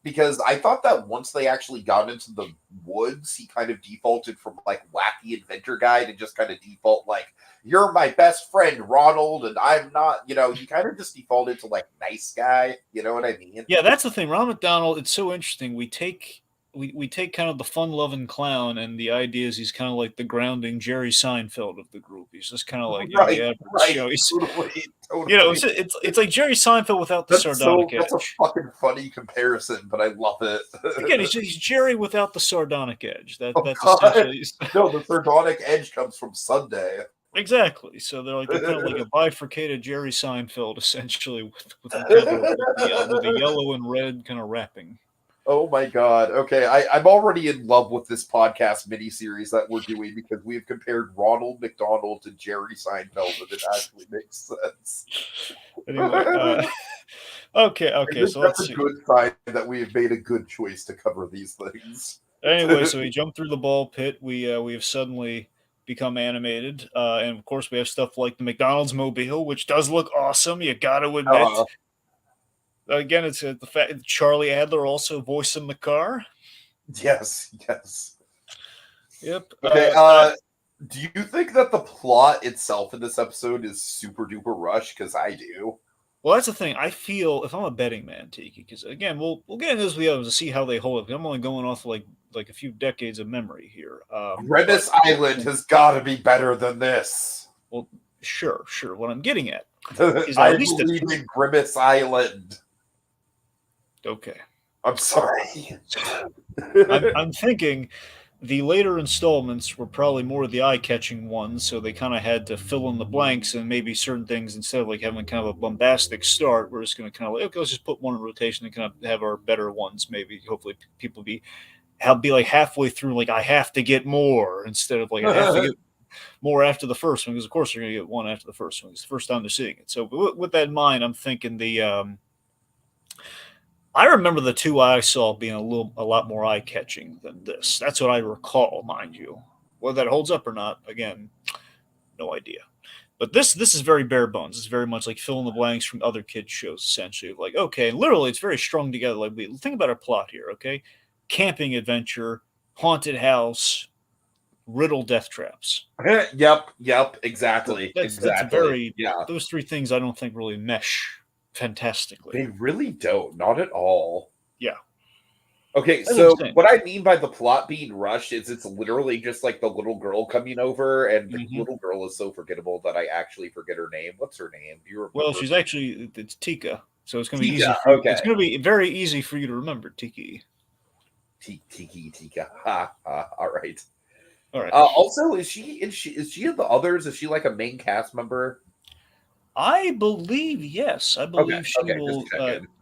[SPEAKER 1] because I thought that once they actually got into the woods, he kind of defaulted from like wacky inventor guy to just kind of default like, you're my best friend, Ronald, and I'm not, he kind of just defaulted to like nice guy. You know what I mean?
[SPEAKER 2] Yeah, that's the thing. Ronald McDonald, it's so interesting. We take we take kind of the fun-loving clown, and the idea is he's kind of like the grounding Jerry Seinfeld of the group. He's just kind of like the
[SPEAKER 1] Right,
[SPEAKER 2] average,
[SPEAKER 1] right,
[SPEAKER 2] he's
[SPEAKER 1] totally,
[SPEAKER 2] it's like Jerry Seinfeld without the sardonic
[SPEAKER 1] that's a
[SPEAKER 2] edge.
[SPEAKER 1] fucking funny comparison, but I love it.
[SPEAKER 2] Again, he's Jerry without the sardonic edge.
[SPEAKER 1] Oh
[SPEAKER 2] That's
[SPEAKER 1] God,
[SPEAKER 2] essentially
[SPEAKER 1] no, the sardonic edge comes from Sunday.
[SPEAKER 2] exactly. So they're kind of like a bifurcated Jerry Seinfeld, essentially, with with the yellow and red kind of wrapping.
[SPEAKER 1] Oh my God. Okay, I'm already in love with this podcast miniseries that we're doing because we've compared Ronald McDonald to Jerry Seinfeld, and it actually makes sense.
[SPEAKER 2] Anyway, okay. So let's
[SPEAKER 1] That's
[SPEAKER 2] see.
[SPEAKER 1] a good sign that we have made a good choice to cover these things.
[SPEAKER 2] Anyway, so we jump through the ball pit. We have suddenly become animated, and of course we have stuff like the McDonald's mobile, which does look awesome. You got to admit. Again, it's the fact that Charlie Adler also voicing the car.
[SPEAKER 1] Yes.
[SPEAKER 2] Yep.
[SPEAKER 1] Okay. Do you think that the plot itself in this episode is super duper rushed? Because I do.
[SPEAKER 2] Well, that's the thing. I feel if I'm a betting man, Tiki, because again, we'll get into this with the others to see how they hold up. I'm only going off like a few decades of memory here.
[SPEAKER 1] Grimace Island has got to be better than this.
[SPEAKER 2] Well, sure. What I'm getting at
[SPEAKER 1] is I believe in Grimace Island.
[SPEAKER 2] Okay.
[SPEAKER 1] I'm sorry.
[SPEAKER 2] I'm thinking the later installments were probably more of the eye-catching ones, so they kind of had to fill in the blanks and maybe certain things instead of like having kind of a bombastic start. We're just going to kind of like, okay, let's just put one in rotation and kind of have our better ones. Maybe hopefully people be like halfway through, like I have to get more instead of like I have to get more after the first one, because of course they're going to get one after the first one. It's the first time they're seeing it. So with that in mind, I'm thinking I remember the two I saw being a lot more eye-catching than this. That's what I recall, mind you. Whether that holds up or not, again, no idea. But this is very bare bones. It's very much like fill in the blanks from other kids' shows, essentially. Like, okay, literally, it's very strung together. Like, think about our plot here, okay? Camping adventure, haunted house, riddle death traps.
[SPEAKER 1] Yep, exactly.
[SPEAKER 2] That's very, those three things I don't think really mesh fantastically.
[SPEAKER 1] They really don't. Not at all.
[SPEAKER 2] Yeah.
[SPEAKER 1] Okay, so what I mean by the plot being rushed is it's literally just like the little girl coming over, and the little girl is so forgettable that I actually forget her name. What's her name? Do you remember?
[SPEAKER 2] Well, it's Tika, so it's going to be easy. It's going to be very easy for you to remember, Tiki.
[SPEAKER 1] Tika. All right.
[SPEAKER 2] All right.
[SPEAKER 1] Also, is she in the others? Is she like a main cast member?
[SPEAKER 2] I believe yes. I believe she will.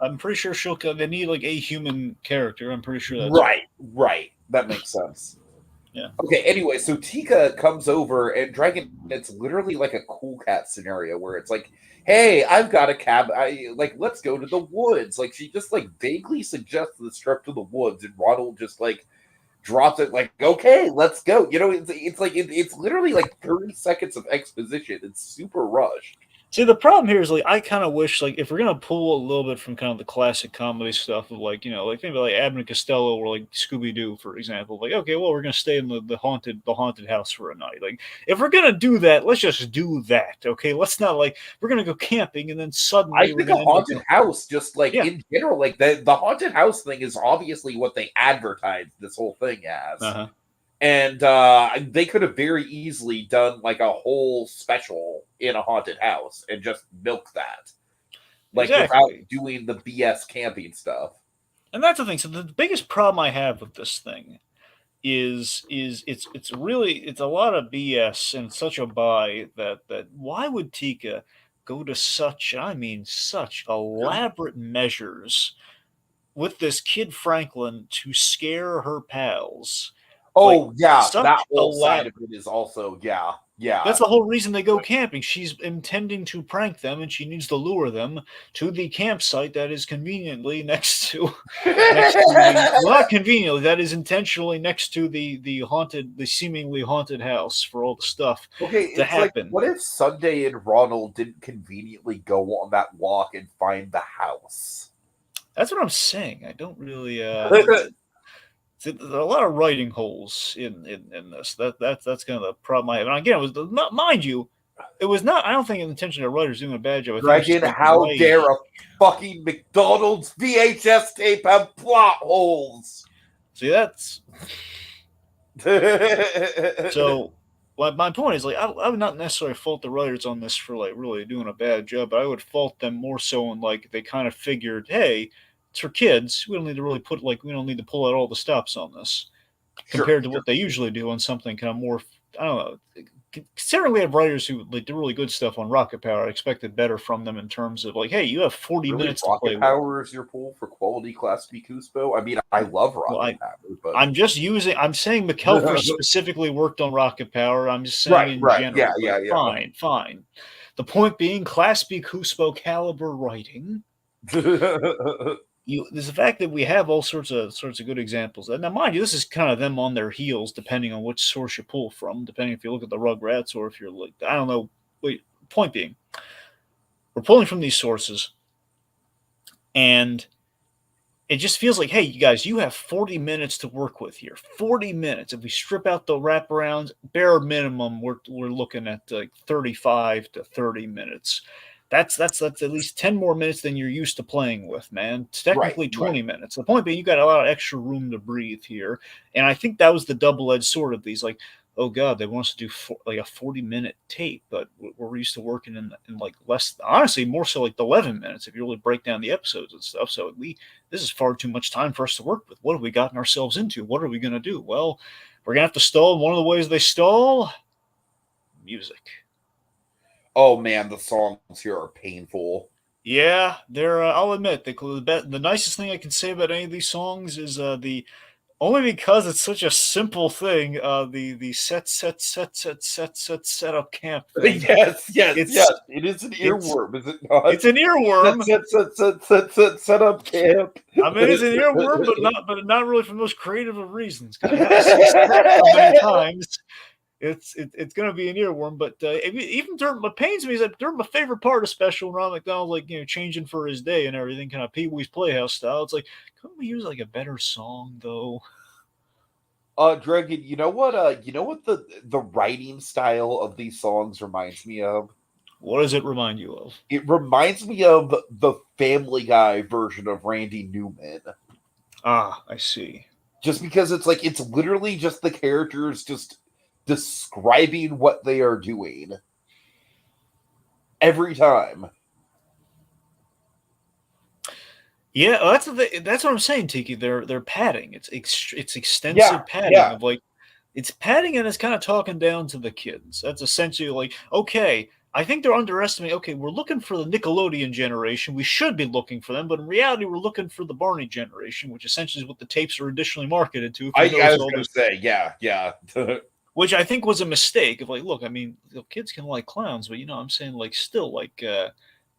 [SPEAKER 2] I'm pretty sure she'll. They need like a human character. I'm pretty sure that's
[SPEAKER 1] right. That makes sense.
[SPEAKER 2] Yeah.
[SPEAKER 1] Okay. Anyway, so Tika comes over, and Dragon. It's literally like a Cool Cat scenario where it's like, "Hey, I've got a cab. Let's go to the woods." Like she just like vaguely suggests this trip to the woods, and Ronald just like drops it like, "Okay, let's go." You know, it's literally like 30 seconds of exposition. It's super rushed.
[SPEAKER 2] See, the problem here is like I kind of wish like if we're gonna pull a little bit from kind of the classic comedy stuff of like like maybe like Abbott and Costello or like Scooby Doo, for example. Like okay, well we're gonna stay in the haunted house for a night. Like if we're gonna do that, let's just do that. Okay, let's not like we're gonna go camping and then suddenly
[SPEAKER 1] I think a haunted house just like in general like the haunted house thing is obviously what they advertised this whole thing as.
[SPEAKER 2] Uh-huh.
[SPEAKER 1] And they could have very easily done like a whole special in a haunted house and just milk that. Like without doing the BS camping stuff.
[SPEAKER 2] And that's the thing. So the biggest problem I have with this thing is it's a lot of BS and such a buy that why would Tika go to such elaborate measures with this kid Franklin to scare her pals?
[SPEAKER 1] Oh, that whole side of it is also, yeah.
[SPEAKER 2] That's the whole reason they go camping. She's intending to prank them, and she needs to lure them to the campsite that is conveniently next to not conveniently, that is intentionally next to the seemingly haunted house for all the stuff to happen.
[SPEAKER 1] Like, what if Sunday and Ronald didn't conveniently go on that walk and find the house?
[SPEAKER 2] That's what I'm saying. I don't really there are a lot of writing holes in this. That's kind of the problem I have. And again, it was not, mind you, it was not. I don't think intentionally the writers doing a bad job.
[SPEAKER 1] Dragon, how dare a fucking McDonald's VHS tape have plot holes?
[SPEAKER 2] See, that's so. My point is, like, I would not necessarily fault the writers on this for like really doing a bad job, but I would fault them more so in like they kind of figured, hey, it's for kids. We don't need to really put like we don't need to pull out all the stops on this
[SPEAKER 1] Sure,
[SPEAKER 2] compared to
[SPEAKER 1] sure.
[SPEAKER 2] what they usually do on something kind of more. I don't know. Considering we have writers who like do really good stuff on Rocket Power, I expected better from them in terms of like, hey, you have 40
[SPEAKER 1] Really,
[SPEAKER 2] minutes to play
[SPEAKER 1] Rocket
[SPEAKER 2] with.
[SPEAKER 1] Power is your pull for quality Class B Cuspo? I mean, I love
[SPEAKER 2] Well,
[SPEAKER 1] Rocket Power, but
[SPEAKER 2] I'm just using. I'm saying McKelver specifically worked on Rocket Power. I'm just saying
[SPEAKER 1] right,
[SPEAKER 2] in
[SPEAKER 1] right, yeah,
[SPEAKER 2] general. Like,
[SPEAKER 1] yeah, yeah.
[SPEAKER 2] fine, fine. The point being, Class B Cuspo caliber writing. There's the fact that we have all sorts of good examples. And now, mind you, this is kind of them on their heels, depending on which source you pull from. Depending if you look at the Rugrats or if you're like, I don't know. Wait, point being, we're pulling from these sources, and it just feels like, hey, you guys, you have 40 minutes to work with here. 40 minutes. If we strip out the wraparounds, bare minimum, we're looking at like 35 to 30 minutes. That's at least 10 more minutes than you're used to playing with, man. It's
[SPEAKER 1] Right,
[SPEAKER 2] technically
[SPEAKER 1] right.
[SPEAKER 2] 20 minutes. The point being, you got a lot of extra room to breathe here. And I think that was the double-edged sword of these. Like, oh god, they want us to do like a 40-minute tape, but we're used to working in like less, honestly, more so like 11 minutes if you really break down the episodes and stuff. So this is far too much time for us to work with. What have we gotten ourselves into? What are we going to do? Well, we're going to have to stall. One of the ways they stall, music.
[SPEAKER 1] Oh man, the songs here are painful.
[SPEAKER 2] Yeah, they're. I'll admit the nicest thing I can say about any of these songs is the only because it's such a simple thing. The set up camp thing.
[SPEAKER 1] Yes, yes,
[SPEAKER 2] It's
[SPEAKER 1] yes. It is an
[SPEAKER 2] it's
[SPEAKER 1] earworm, is it not?
[SPEAKER 2] it's an earworm.
[SPEAKER 1] Set up camp.
[SPEAKER 2] I mean, it's an earworm, but not really for the most creative of reasons. Because you have to say "set" so many times, it's going to be an earworm. But even during what pains me is that during my favorite part of Special, Ronald McDonald, like changing for his day and everything, kind of Pee Wee's Playhouse style. It's like, couldn't we use like a better song though?
[SPEAKER 1] Dragon, you know what the writing style of these songs reminds me of?
[SPEAKER 2] What does it remind you of?
[SPEAKER 1] It reminds me of the Family Guy version of Randy Newman.
[SPEAKER 2] Ah, I see.
[SPEAKER 1] Just because it's literally just the characters just describing what they are doing every time.
[SPEAKER 2] Yeah, that's what I'm saying, Tiki. They're padding. It's extensive
[SPEAKER 1] Yeah,
[SPEAKER 2] padding
[SPEAKER 1] yeah.
[SPEAKER 2] of like it's padding and it's kind of talking down to the kids. That's essentially like, okay, I think they're underestimating. Okay, we're looking for the Nickelodeon generation. We should be looking for them, but in reality, we're looking for the Barney generation, which essentially is what the tapes are additionally marketed to. If you
[SPEAKER 1] I
[SPEAKER 2] notice
[SPEAKER 1] was
[SPEAKER 2] all
[SPEAKER 1] gonna
[SPEAKER 2] those,
[SPEAKER 1] say, yeah, yeah.
[SPEAKER 2] which I think was a mistake. Of like, look, I mean, kids can like clowns, but I'm saying like still like.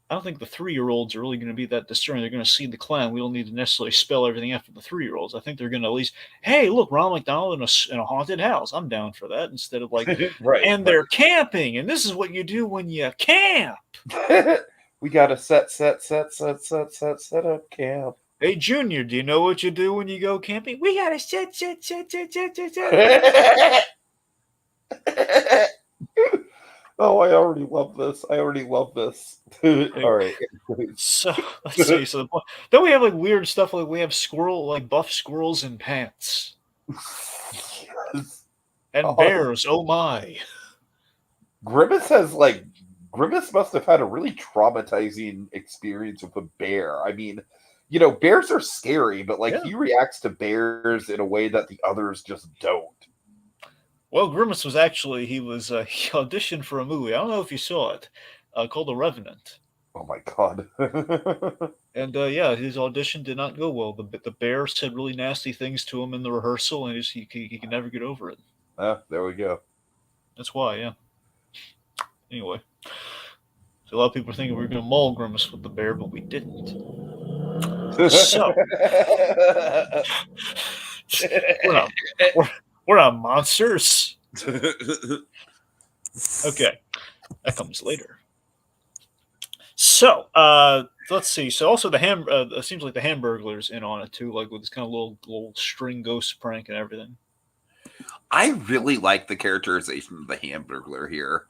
[SPEAKER 2] I don't think the 3-year-olds are really going to be that discerning. They're going to see the clown. We don't need to necessarily spell everything out for the 3-year-olds. I think they're going to at least, hey, look, Ronald McDonald in a haunted house. I'm down for that. Instead of like,
[SPEAKER 1] Right,
[SPEAKER 2] and
[SPEAKER 1] right.
[SPEAKER 2] they're camping, and this is what you do when you camp.
[SPEAKER 1] We got a set up camp.
[SPEAKER 2] Hey, Junior, do you know what you do when you go camping? We got to set.
[SPEAKER 1] Oh, I already love this. I already love this. All right.
[SPEAKER 2] So let's see. So then we have like weird stuff. Like we have buff squirrels in pants
[SPEAKER 1] Yes.
[SPEAKER 2] and bears. Oh my.
[SPEAKER 1] Grimace Grimace must have had a really traumatizing experience with a bear. I mean, bears are scary, but
[SPEAKER 2] Yeah.
[SPEAKER 1] he reacts to bears in a way that the others just don't.
[SPEAKER 2] Well, Grimace was actually he auditioned for a movie. I don't know if you saw it, called The Revenant.
[SPEAKER 1] Oh my god.
[SPEAKER 2] And yeah, his audition did not go well. The bear said really nasty things to him in the rehearsal, and he can never get over it.
[SPEAKER 1] There we go.
[SPEAKER 2] That's why, yeah. Anyway, so a lot of people are thinking we were going to maul Grimace with the bear, but we didn't. So we're not monsters. Okay, that comes later. So let's see. So also the it seems like the Hamburglar's in on it too, like with this kind of little string ghost prank and everything.
[SPEAKER 1] I really like the characterization of the Hamburglar here.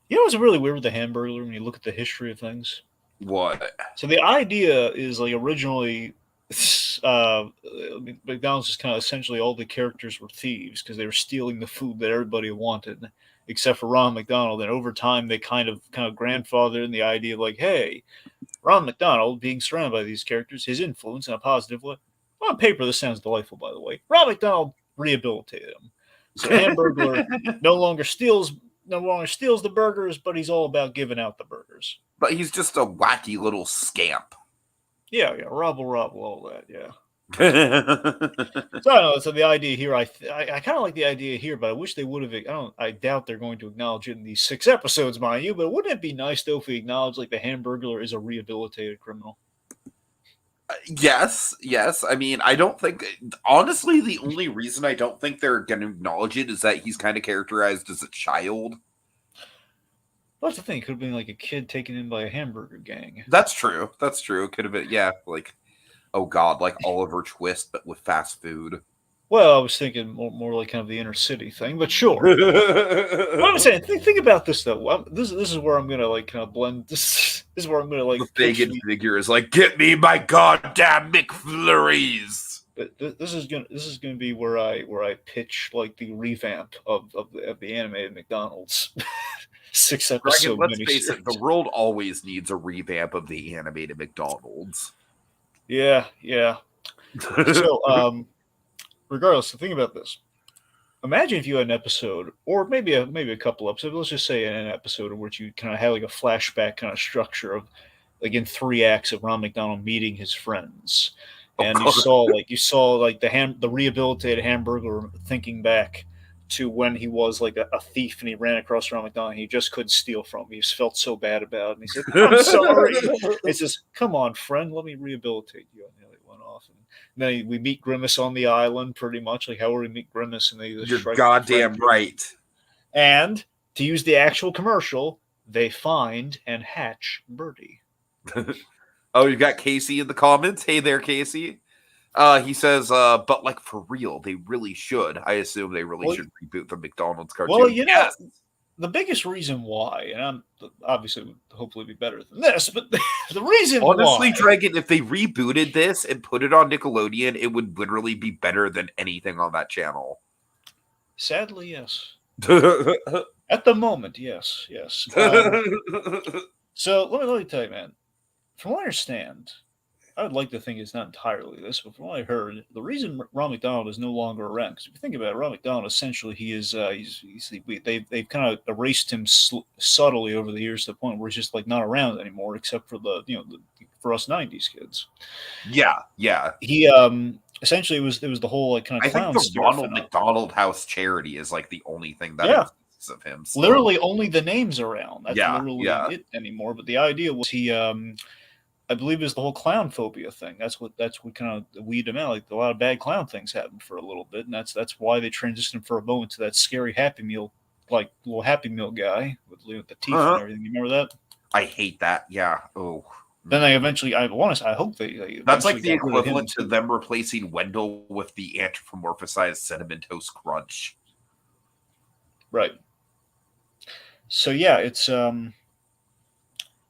[SPEAKER 2] What's really weird with the Hamburglar when you look at the history of things?
[SPEAKER 1] What?
[SPEAKER 2] So the idea is like originally McDonald's, McDonald's is kind of essentially all the characters were thieves because they were stealing the food that everybody wanted, except for Ronald McDonald. And over time, they kind of grandfathered in the idea of like, hey, Ronald McDonald being surrounded by these characters, his influence in a positive way. On paper, this sounds delightful, by the way. Ronald McDonald rehabilitated him. So Hamburglar no longer steals the burgers, but he's all about giving out the burgers.
[SPEAKER 1] But he's just a wacky little scamp.
[SPEAKER 2] Yeah, robble, all that, yeah. So I don't know. So the idea here, I kind of like the idea here, but I wish they would have. I doubt they're going to acknowledge it in these 6 episodes, mind you. But wouldn't it be nice though if we acknowledge like the Hamburglar is a rehabilitated criminal?
[SPEAKER 1] Yes. I mean, I don't think. Honestly, the only reason I don't think they're going to acknowledge it is that he's kind of characterized as a child.
[SPEAKER 2] That's the thing. Could have been like a kid taken in by a hamburger gang.
[SPEAKER 1] That's true. It could have been, yeah, like, oh god, like Oliver Twist, but with fast food.
[SPEAKER 2] Well, I was thinking more like kind of the inner city thing, but sure. What I'm saying, think about this though. This is where I'm gonna like kind of blend. This is where I'm gonna like.
[SPEAKER 1] The Fagin figure is like, get me my goddamn McFlurries.
[SPEAKER 2] This is gonna be where I pitch like the revamp of the animated McDonald's. 6 episode.
[SPEAKER 1] Dragon, let's face it, the world always needs a revamp of the animated McDonald's.
[SPEAKER 2] Yeah. So, regardless, the thing about this, imagine if you had an episode, or maybe a couple episodes. Let's just say an episode in which you kind of had like a flashback kind of structure of, like in 3 acts of Ron McDonald meeting his friends, and you saw the rehabilitated Hamburglar thinking back to when he was like a thief and he ran across Ronald McDonald and he just couldn't steal from him. He just felt so bad about it. And he said, I'm sorry. He says, come on, friend, let me rehabilitate you. And he went off. And then we meet Grimace on the island pretty much. Like how we meet Grimace and they
[SPEAKER 1] You're goddamn right.
[SPEAKER 2] And to use the actual commercial, they find and hatch Birdie.
[SPEAKER 1] Oh, you got Casey in the comments. Hey there, Casey. He says, but like for real, they really should. I assume they really should reboot the McDonald's cartoon.
[SPEAKER 2] Well, you know, the biggest reason why, and I'm obviously would hopefully be better than this, but the reason
[SPEAKER 1] honestly,
[SPEAKER 2] why,
[SPEAKER 1] Dragon, if they rebooted this and put it on Nickelodeon, it would literally be better than anything on that channel.
[SPEAKER 2] Sadly, yes. At the moment, yes. So let me tell you, man. From what I understand, I would like to think it's not entirely this, but from what I heard, the reason Ron McDonald is no longer around, because if you think about it, Ron McDonald essentially they've kind of erased him subtly over the years to the point where he's just like not around anymore, except for for us '90s kids.
[SPEAKER 1] Yeah.
[SPEAKER 2] He essentially it was the whole like kind of clown
[SPEAKER 1] stuff. I think the Ronald McDonald House charity is like the only thing that exists of him. Still.
[SPEAKER 2] Literally, only the name's around. That's literally it anymore. But the idea was he. I believe is the whole clown phobia thing. That's what kind of weeded him out. Like a lot of bad clown things happened for a little bit, and that's why they transitioned him for a moment to that scary Happy Meal, like little Happy Meal guy with the teeth and everything. You remember that?
[SPEAKER 1] I hate that. Yeah. Oh.
[SPEAKER 2] Then they eventually, I hope they
[SPEAKER 1] that's like the equivalent to them replacing Wendell with the anthropomorphized Cinnamon Toast Crunch.
[SPEAKER 2] Right. So yeah, it's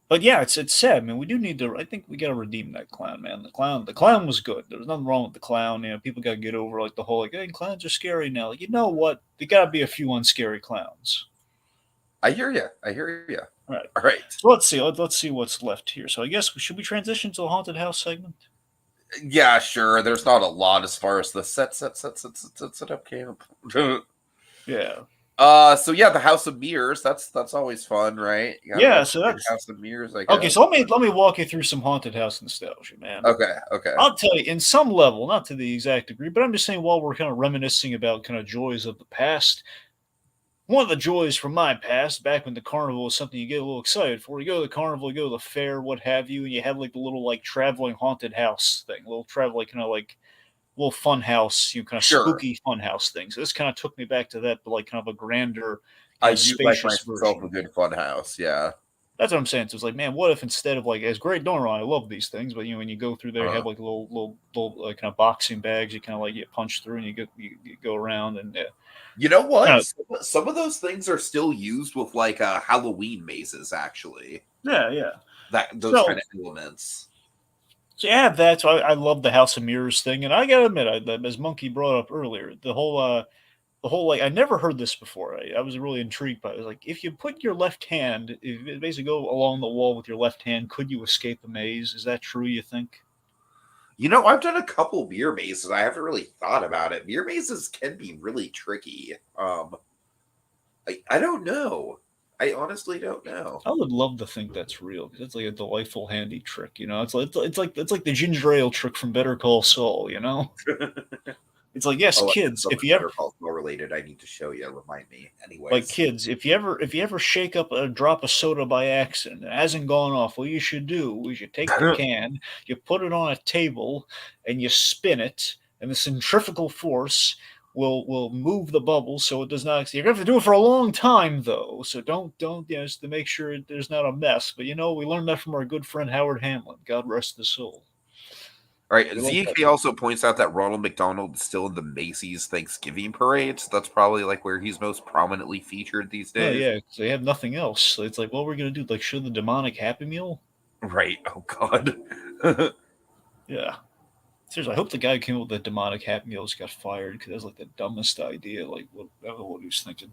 [SPEAKER 2] But yeah, it's sad. I mean, we do need to. I think we got to redeem that clown, man. The clown was good. There was nothing wrong with the clown. You know, people got to get over like the whole like, hey, clowns are scary now. Like, you know what? There got to be a few unscary clowns.
[SPEAKER 1] I hear you.
[SPEAKER 2] All right.
[SPEAKER 1] All right.
[SPEAKER 2] So let's see what's left here. So I guess should we transition to the haunted house segment?
[SPEAKER 1] Yeah, sure. There's not a lot as far as the set up camp.
[SPEAKER 2] Yeah.
[SPEAKER 1] So yeah, the House of Mirrors. That's always fun, right?
[SPEAKER 2] Yeah. So that's
[SPEAKER 1] House of Mirrors. I guess.
[SPEAKER 2] Okay. So let me walk you through some haunted house nostalgia, man.
[SPEAKER 1] Okay.
[SPEAKER 2] I'll tell you, in some level, not to the exact degree, but I'm just saying while we're kind of reminiscing about kind of joys of the past. One of the joys from my past, back when the carnival was something you get a little excited for. You go to the carnival, you go to the fair, what have you, and you had like the little like traveling haunted house thing, little little fun house, kind of spooky fun house thing. So this kind of took me back to that, but like kind of a grander,
[SPEAKER 1] I do like myself a good fun house. Yeah,
[SPEAKER 2] that's what I'm saying. So it's like, man, what if instead of like, as great, don't wrong, I love these things, but when you go through there, you have like little kind of boxing bags. You kind of like get punched through, and you go around and.
[SPEAKER 1] You know what? Some of those things are still used with like Halloween mazes, actually.
[SPEAKER 2] Yeah.
[SPEAKER 1] Those kind of elements.
[SPEAKER 2] So yeah, that's why I love the House of Mirrors thing, and I gotta admit, as Monkey brought up earlier, the whole like I never heard this before. I was really intrigued by it. It was like if you put your left hand, if you basically go along the wall with your left hand, could you escape a maze? Is that true? You think?
[SPEAKER 1] I've done a couple mirror mazes. I haven't really thought about it. Mirror mazes can be really tricky. I don't know. I honestly don't know.
[SPEAKER 2] I would love to think that's real because it's like a delightful, handy trick. You know, it's like the ginger ale trick from Better Call Saul. You know, it's like yes,
[SPEAKER 1] Oh,
[SPEAKER 2] kids, if
[SPEAKER 1] something
[SPEAKER 2] you ever
[SPEAKER 1] Better Call Saul related. I need to show you. Remind me.
[SPEAKER 2] like
[SPEAKER 1] Anyways.
[SPEAKER 2] kids, if you ever shake up a drop of soda by accident, it hasn't gone off. What you should do is you take the can, you put it on a table, and you spin it, and the centrifugal force will move the bubble so it does not. You're going to have to do it for a long time though, so don't just to make sure there's not a mess. But we learned that from our good friend Howard Hamlin. God rest his soul.
[SPEAKER 1] All right.
[SPEAKER 2] We like that.
[SPEAKER 1] ZK also points out that Ronald McDonald is still in the Macy's Thanksgiving parade. So that's probably like where he's most prominently featured these
[SPEAKER 2] Oh
[SPEAKER 1] days.
[SPEAKER 2] yeah, 'cause they have nothing else. So it's like, what we're gonna do? Like show the demonic Happy Meal?
[SPEAKER 1] Right. Oh God.
[SPEAKER 2] Yeah. Seriously, I hope the guy who came up with the demonic Happy Meals got fired because that's like the dumbest idea. Like, I don't know what he was thinking.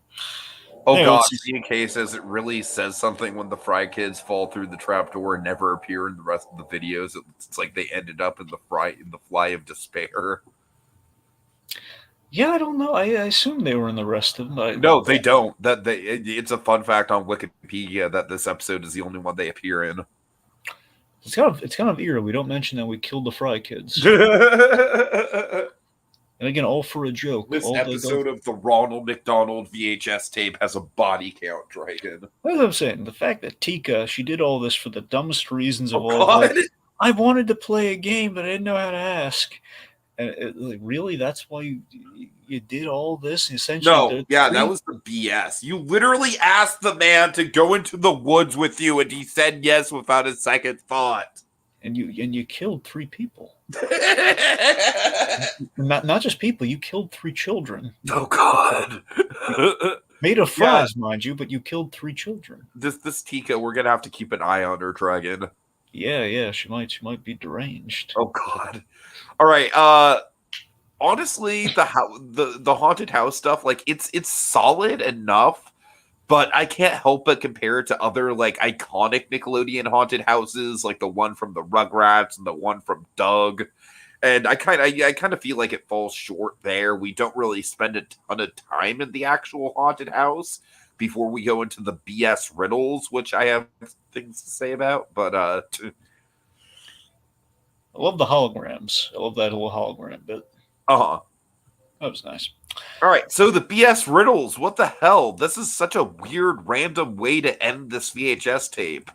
[SPEAKER 1] Oh
[SPEAKER 2] Anyway,
[SPEAKER 1] God.
[SPEAKER 2] let's see.
[SPEAKER 1] ZK says it really says something when the Fry Kids fall through the trapdoor and never appear in the rest of the videos. It's like they ended up in the fly of despair.
[SPEAKER 2] Yeah, I don't know. I assume they were in the rest of them.
[SPEAKER 1] No, they don't. It's a fun fact on Wikipedia that this episode is the only one they appear in.
[SPEAKER 2] It's kind of eerie. We don't mention that we killed the Fry Kids, and again, all for a joke.
[SPEAKER 1] This
[SPEAKER 2] all
[SPEAKER 1] episode of the Ronald McDonald VHS tape has a body count, Dragon.
[SPEAKER 2] That's what I'm saying. The fact that Tika, she did all this for the dumbest reasons of
[SPEAKER 1] Oh
[SPEAKER 2] all.
[SPEAKER 1] God.
[SPEAKER 2] Like, I wanted to play a game, but I didn't know how to ask. And like, really, that's why you did all this? Essentially,
[SPEAKER 1] No, yeah, that was the BS. You literally asked the man to go into the woods with you, and he said yes without a second thought.
[SPEAKER 2] and you killed 3 people. Not just people. You killed 3 children.
[SPEAKER 1] Oh God.
[SPEAKER 2] Made of fries, mind you, but you killed 3 children.
[SPEAKER 1] This Tika, we're gonna have to keep an eye on her, Dragon.
[SPEAKER 2] Yeah, she might be deranged.
[SPEAKER 1] Oh God. All right. Honestly, the haunted house stuff, like it's solid enough, but I can't help but compare it to other like iconic Nickelodeon haunted houses, like the one from the Rugrats and the one from Doug. And I kind of feel like it falls short there. We don't really spend a ton of time in the actual haunted house before we go into the BS riddles, which I have things to say about. But
[SPEAKER 2] I love the holograms. I love that little hologram bit.
[SPEAKER 1] That
[SPEAKER 2] was nice.
[SPEAKER 1] All right, so the BS riddles. What the hell? This is such a weird, random way to end this VHS tape.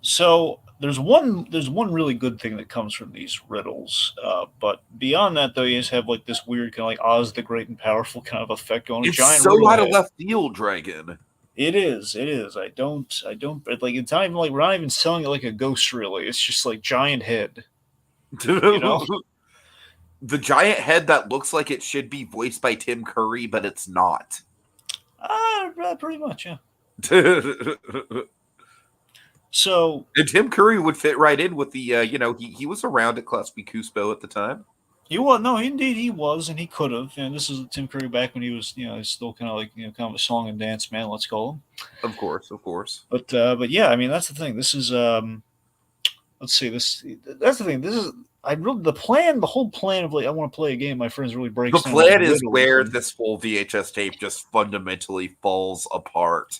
[SPEAKER 2] So there's one really good thing that comes from these riddles, but beyond that, though, you just have like this weird kind of like Oz the Great and Powerful kind of effect on a
[SPEAKER 1] It's
[SPEAKER 2] giant.
[SPEAKER 1] so out of
[SPEAKER 2] head.
[SPEAKER 1] left field, Dragon.
[SPEAKER 2] It is. I don't. Like it's not even like we're not even selling it like a ghost. Really, it's just like giant head. You know?
[SPEAKER 1] The giant head that looks like it should be voiced by Tim Curry, but it's not.
[SPEAKER 2] Pretty much, yeah. So
[SPEAKER 1] and Tim Curry would fit right in with the he was around at Class B Cuspo at the time.
[SPEAKER 2] He was indeed he was, and he could have. And this is Tim Curry back when he was he's still kind of like kind of a song and dance man, let's call him.
[SPEAKER 1] Of course.
[SPEAKER 2] But yeah, I mean that's the thing. This is let's see this. That's the thing. This is the whole plan of like I want to play a game. My friends really breaks.
[SPEAKER 1] The plan is where this full VHS tape just fundamentally falls apart.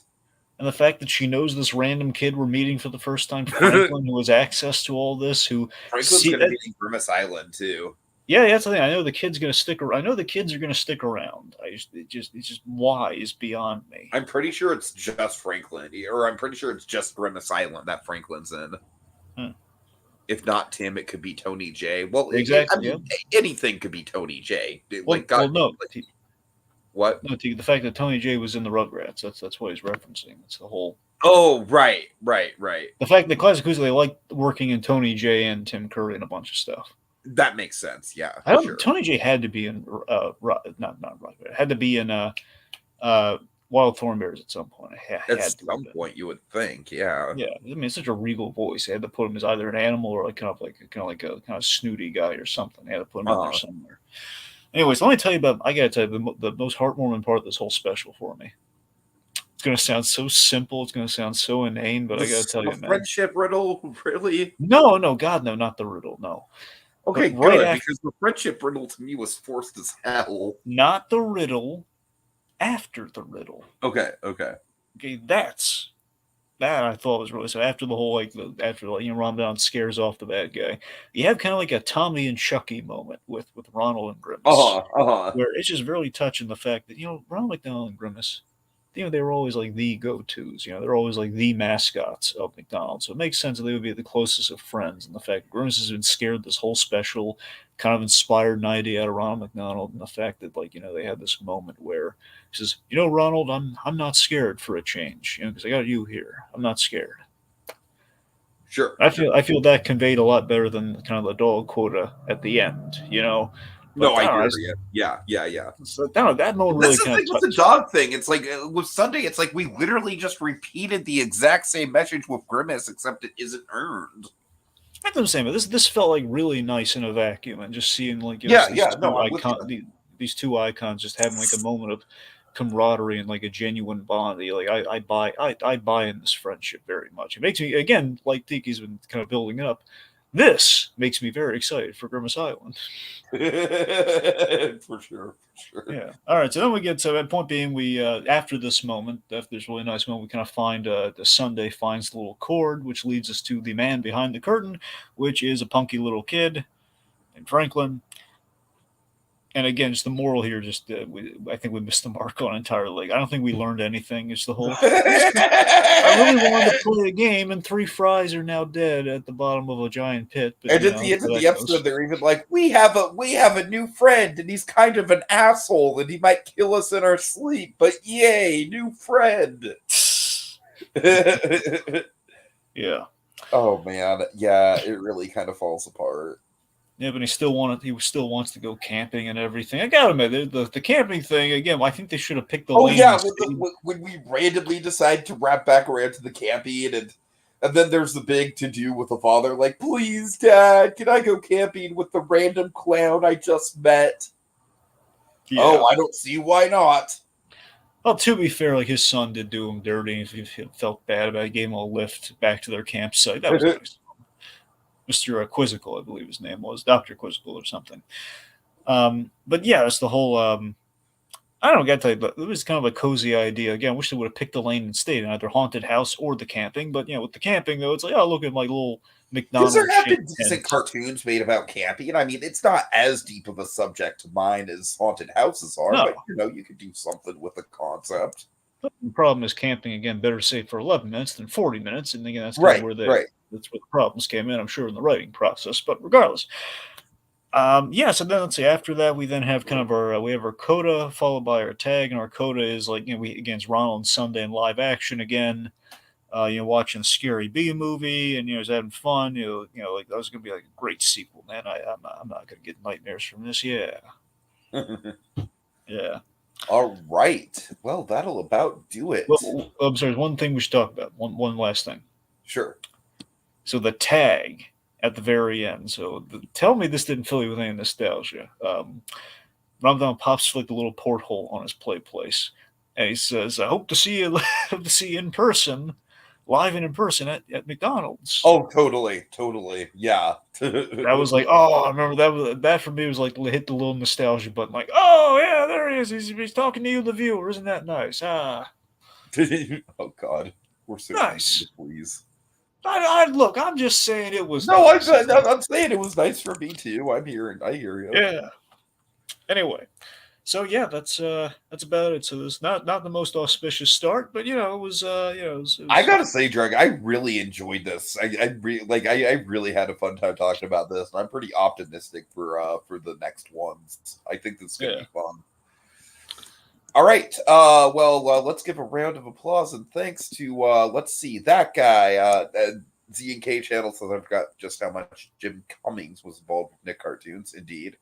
[SPEAKER 2] And the fact that she knows this random kid we're meeting for the first time, Franklin, who has access to all this,
[SPEAKER 1] Franklin's going to be in Grimace Island too.
[SPEAKER 2] Yeah, that's the thing. I know the kid's going to stick around. I know the kids are going to stick around. It's just why is beyond me.
[SPEAKER 1] I'm pretty sure it's just Franklin, or I'm pretty sure it's just Grimace Island that Franklin's in. If not Tim, it could be Tony J. Well,
[SPEAKER 2] exactly.
[SPEAKER 1] Anything could be Tony J. What?
[SPEAKER 2] No, the fact that Tony J was in the Rugrats. That's what he's referencing. It's the whole.
[SPEAKER 1] Oh, right.
[SPEAKER 2] The fact that Classic Who's they like working in Tony J and Tim Curry and a bunch of stuff.
[SPEAKER 1] That makes sense. Yeah,
[SPEAKER 2] Tony J had to be in not Rugrats. Had to be in Wild Thornberrys at some point.
[SPEAKER 1] At
[SPEAKER 2] Had to have
[SPEAKER 1] some
[SPEAKER 2] been.
[SPEAKER 1] point, you would think, yeah.
[SPEAKER 2] Yeah, I mean, it's such a regal voice. They had to put him as either an animal or like a kind of snooty guy or something. They had to put him in there somewhere. Anyways, let me tell you about. I gotta tell you the most heartwarming part of this whole special for me. It's gonna sound so simple. It's gonna sound so inane, but I gotta tell you, man.
[SPEAKER 1] Friendship riddle, really?
[SPEAKER 2] No, God, no, not the riddle. No.
[SPEAKER 1] Okay,
[SPEAKER 2] But right
[SPEAKER 1] good,
[SPEAKER 2] after,
[SPEAKER 1] because the friendship riddle to me was forced as hell.
[SPEAKER 2] not the riddle. After the riddle.
[SPEAKER 1] Okay.
[SPEAKER 2] Okay, that I thought was really so. After the whole Ron McDonald scares off the bad guy, you have kind of like a Tommy and Chucky moment with Ronald and Grimace, where it's just really touching the fact that Ronald McDonald and Grimace, they were always like the go-tos. They're always like the mascots of McDonald's. So it makes sense that they would be the closest of friends. And the fact that Grimace has been scared this whole special kind of inspired an idea out of Ronald McDonald, and the fact that they had this moment where he says, Ronald, I'm not scared for a change, because I got you here. I'm not scared.
[SPEAKER 1] Sure.
[SPEAKER 2] I feel that conveyed a lot better than kind of the dog quota at the end. But
[SPEAKER 1] no, I hear you. Yeah.
[SPEAKER 2] So that moment really kind of
[SPEAKER 1] touched. The dog thing. It's like with Sunday. It's like we literally just repeated the exact same message with Grimace, except it isn't earned.
[SPEAKER 2] I think I'm saying, but this felt like really nice in a vacuum, and just seeing these two icons just having like a moment of camaraderie and like a genuine bond. I buy in this friendship very much. It makes me, again, like Tiki's been kind of building up. This makes me very excited for Grimace Island.
[SPEAKER 1] For sure.
[SPEAKER 2] Yeah. All right. So then we get to that point being after this moment, after this really nice moment, we kind of find the Sunday finds the little cord, which leads us to the man behind the curtain, which is a punky little kid named Franklin. And again, just the moral here, I think we missed the mark on entirely. I don't think we learned anything. It's the whole. I really wanted to play a game, and 3 fries are now dead at the bottom of a giant pit. But,
[SPEAKER 1] and at the end of the episode, they're even like, "We have a new friend, and he's kind of an asshole, and he might kill us in our sleep. But yay, new friend!"
[SPEAKER 2] Yeah.
[SPEAKER 1] Oh man, yeah, it really kind of falls apart.
[SPEAKER 2] Yeah, but he still wants to go camping and everything. I gotta admit, the camping thing again. I think they should have picked the.
[SPEAKER 1] Oh yeah, when we randomly decide to wrap back around to the camping, and then there's the big to do with the father, like, please, Dad, can I go camping with the random clown I just met? Yeah. Oh, I don't see why not.
[SPEAKER 2] Well, to be fair, like his son did do him dirty, and he felt bad about it. He gave him a lift back to their campsite. That was nice. Mr. Quizzical, I believe his name was, Dr. Quizzical or something. But yeah, it's the whole, I don't know, got to tell you, but it was kind of a cozy idea. Again, I wish they would have picked the lane and stayed in either haunted house or the camping. But, with the camping, though, it's like, oh, look at my little McDonald's.
[SPEAKER 1] Because there have been decent cartoons made about camping. I mean, it's not as deep of a subject to mine as haunted houses are, but, you could do something with the concept.
[SPEAKER 2] But the problem is camping, again, better safe for 11 minutes than 40 minutes. And again, that's kind of where that's where the problems came in, I'm sure, in the writing process. But regardless, so then let's see. After that, we then have kind of we have our Coda followed by our tag, and our Coda is like we against Ronald and Sunday in live action again. Watching a Scary B movie, and was having fun. Like that was gonna be like a great sequel, man. I'm not gonna get nightmares from this. Yeah, yeah.
[SPEAKER 1] All right. Well, that'll about do it.
[SPEAKER 2] Well, I'm sorry. One thing we should talk about. One last thing.
[SPEAKER 1] Sure.
[SPEAKER 2] So the tag at the very end. So tell me this didn't fill you with any nostalgia. Ron pops like the little porthole on his play place, and he says, "I hope to see you in person, live and in person at McDonald's."
[SPEAKER 1] Oh, totally, yeah.
[SPEAKER 2] That was like, oh, I remember that for me was like hit the little nostalgia button. Like, oh yeah, there he is. He's talking to you, the viewer. Isn't that nice? Ah.
[SPEAKER 1] Oh God, we're so
[SPEAKER 2] nice.
[SPEAKER 1] Please.
[SPEAKER 2] Look, I'm just saying it was.
[SPEAKER 1] No, nice. I'm saying it was nice for me too. I hear you.
[SPEAKER 2] Yeah. Anyway, so yeah, that's about it. So it's not the most auspicious start, but it was.
[SPEAKER 1] I gotta say, Drag, I really enjoyed this. I really had a fun time talking about this, and I'm pretty optimistic for the next ones. I think this is gonna be fun. All right. Let's give a round of applause and thanks to let's see, that guy. Z&K channel says I forgot just how much Jim Cummings was involved with Nick cartoons. Indeed.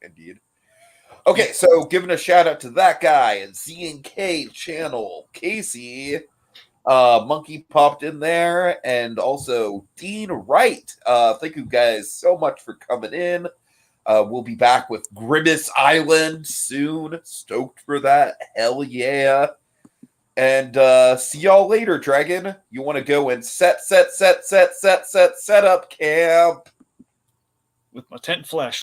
[SPEAKER 1] Okay, so giving a shout out to that guy and Z&K channel, Casey, Monkey popped in there, and also Dean Wright. Thank you guys so much for coming in. We'll be back with Grimace Island soon. Stoked for that. Hell yeah. And see y'all later, Dragon. You want to go and set up camp
[SPEAKER 2] with my tent flash.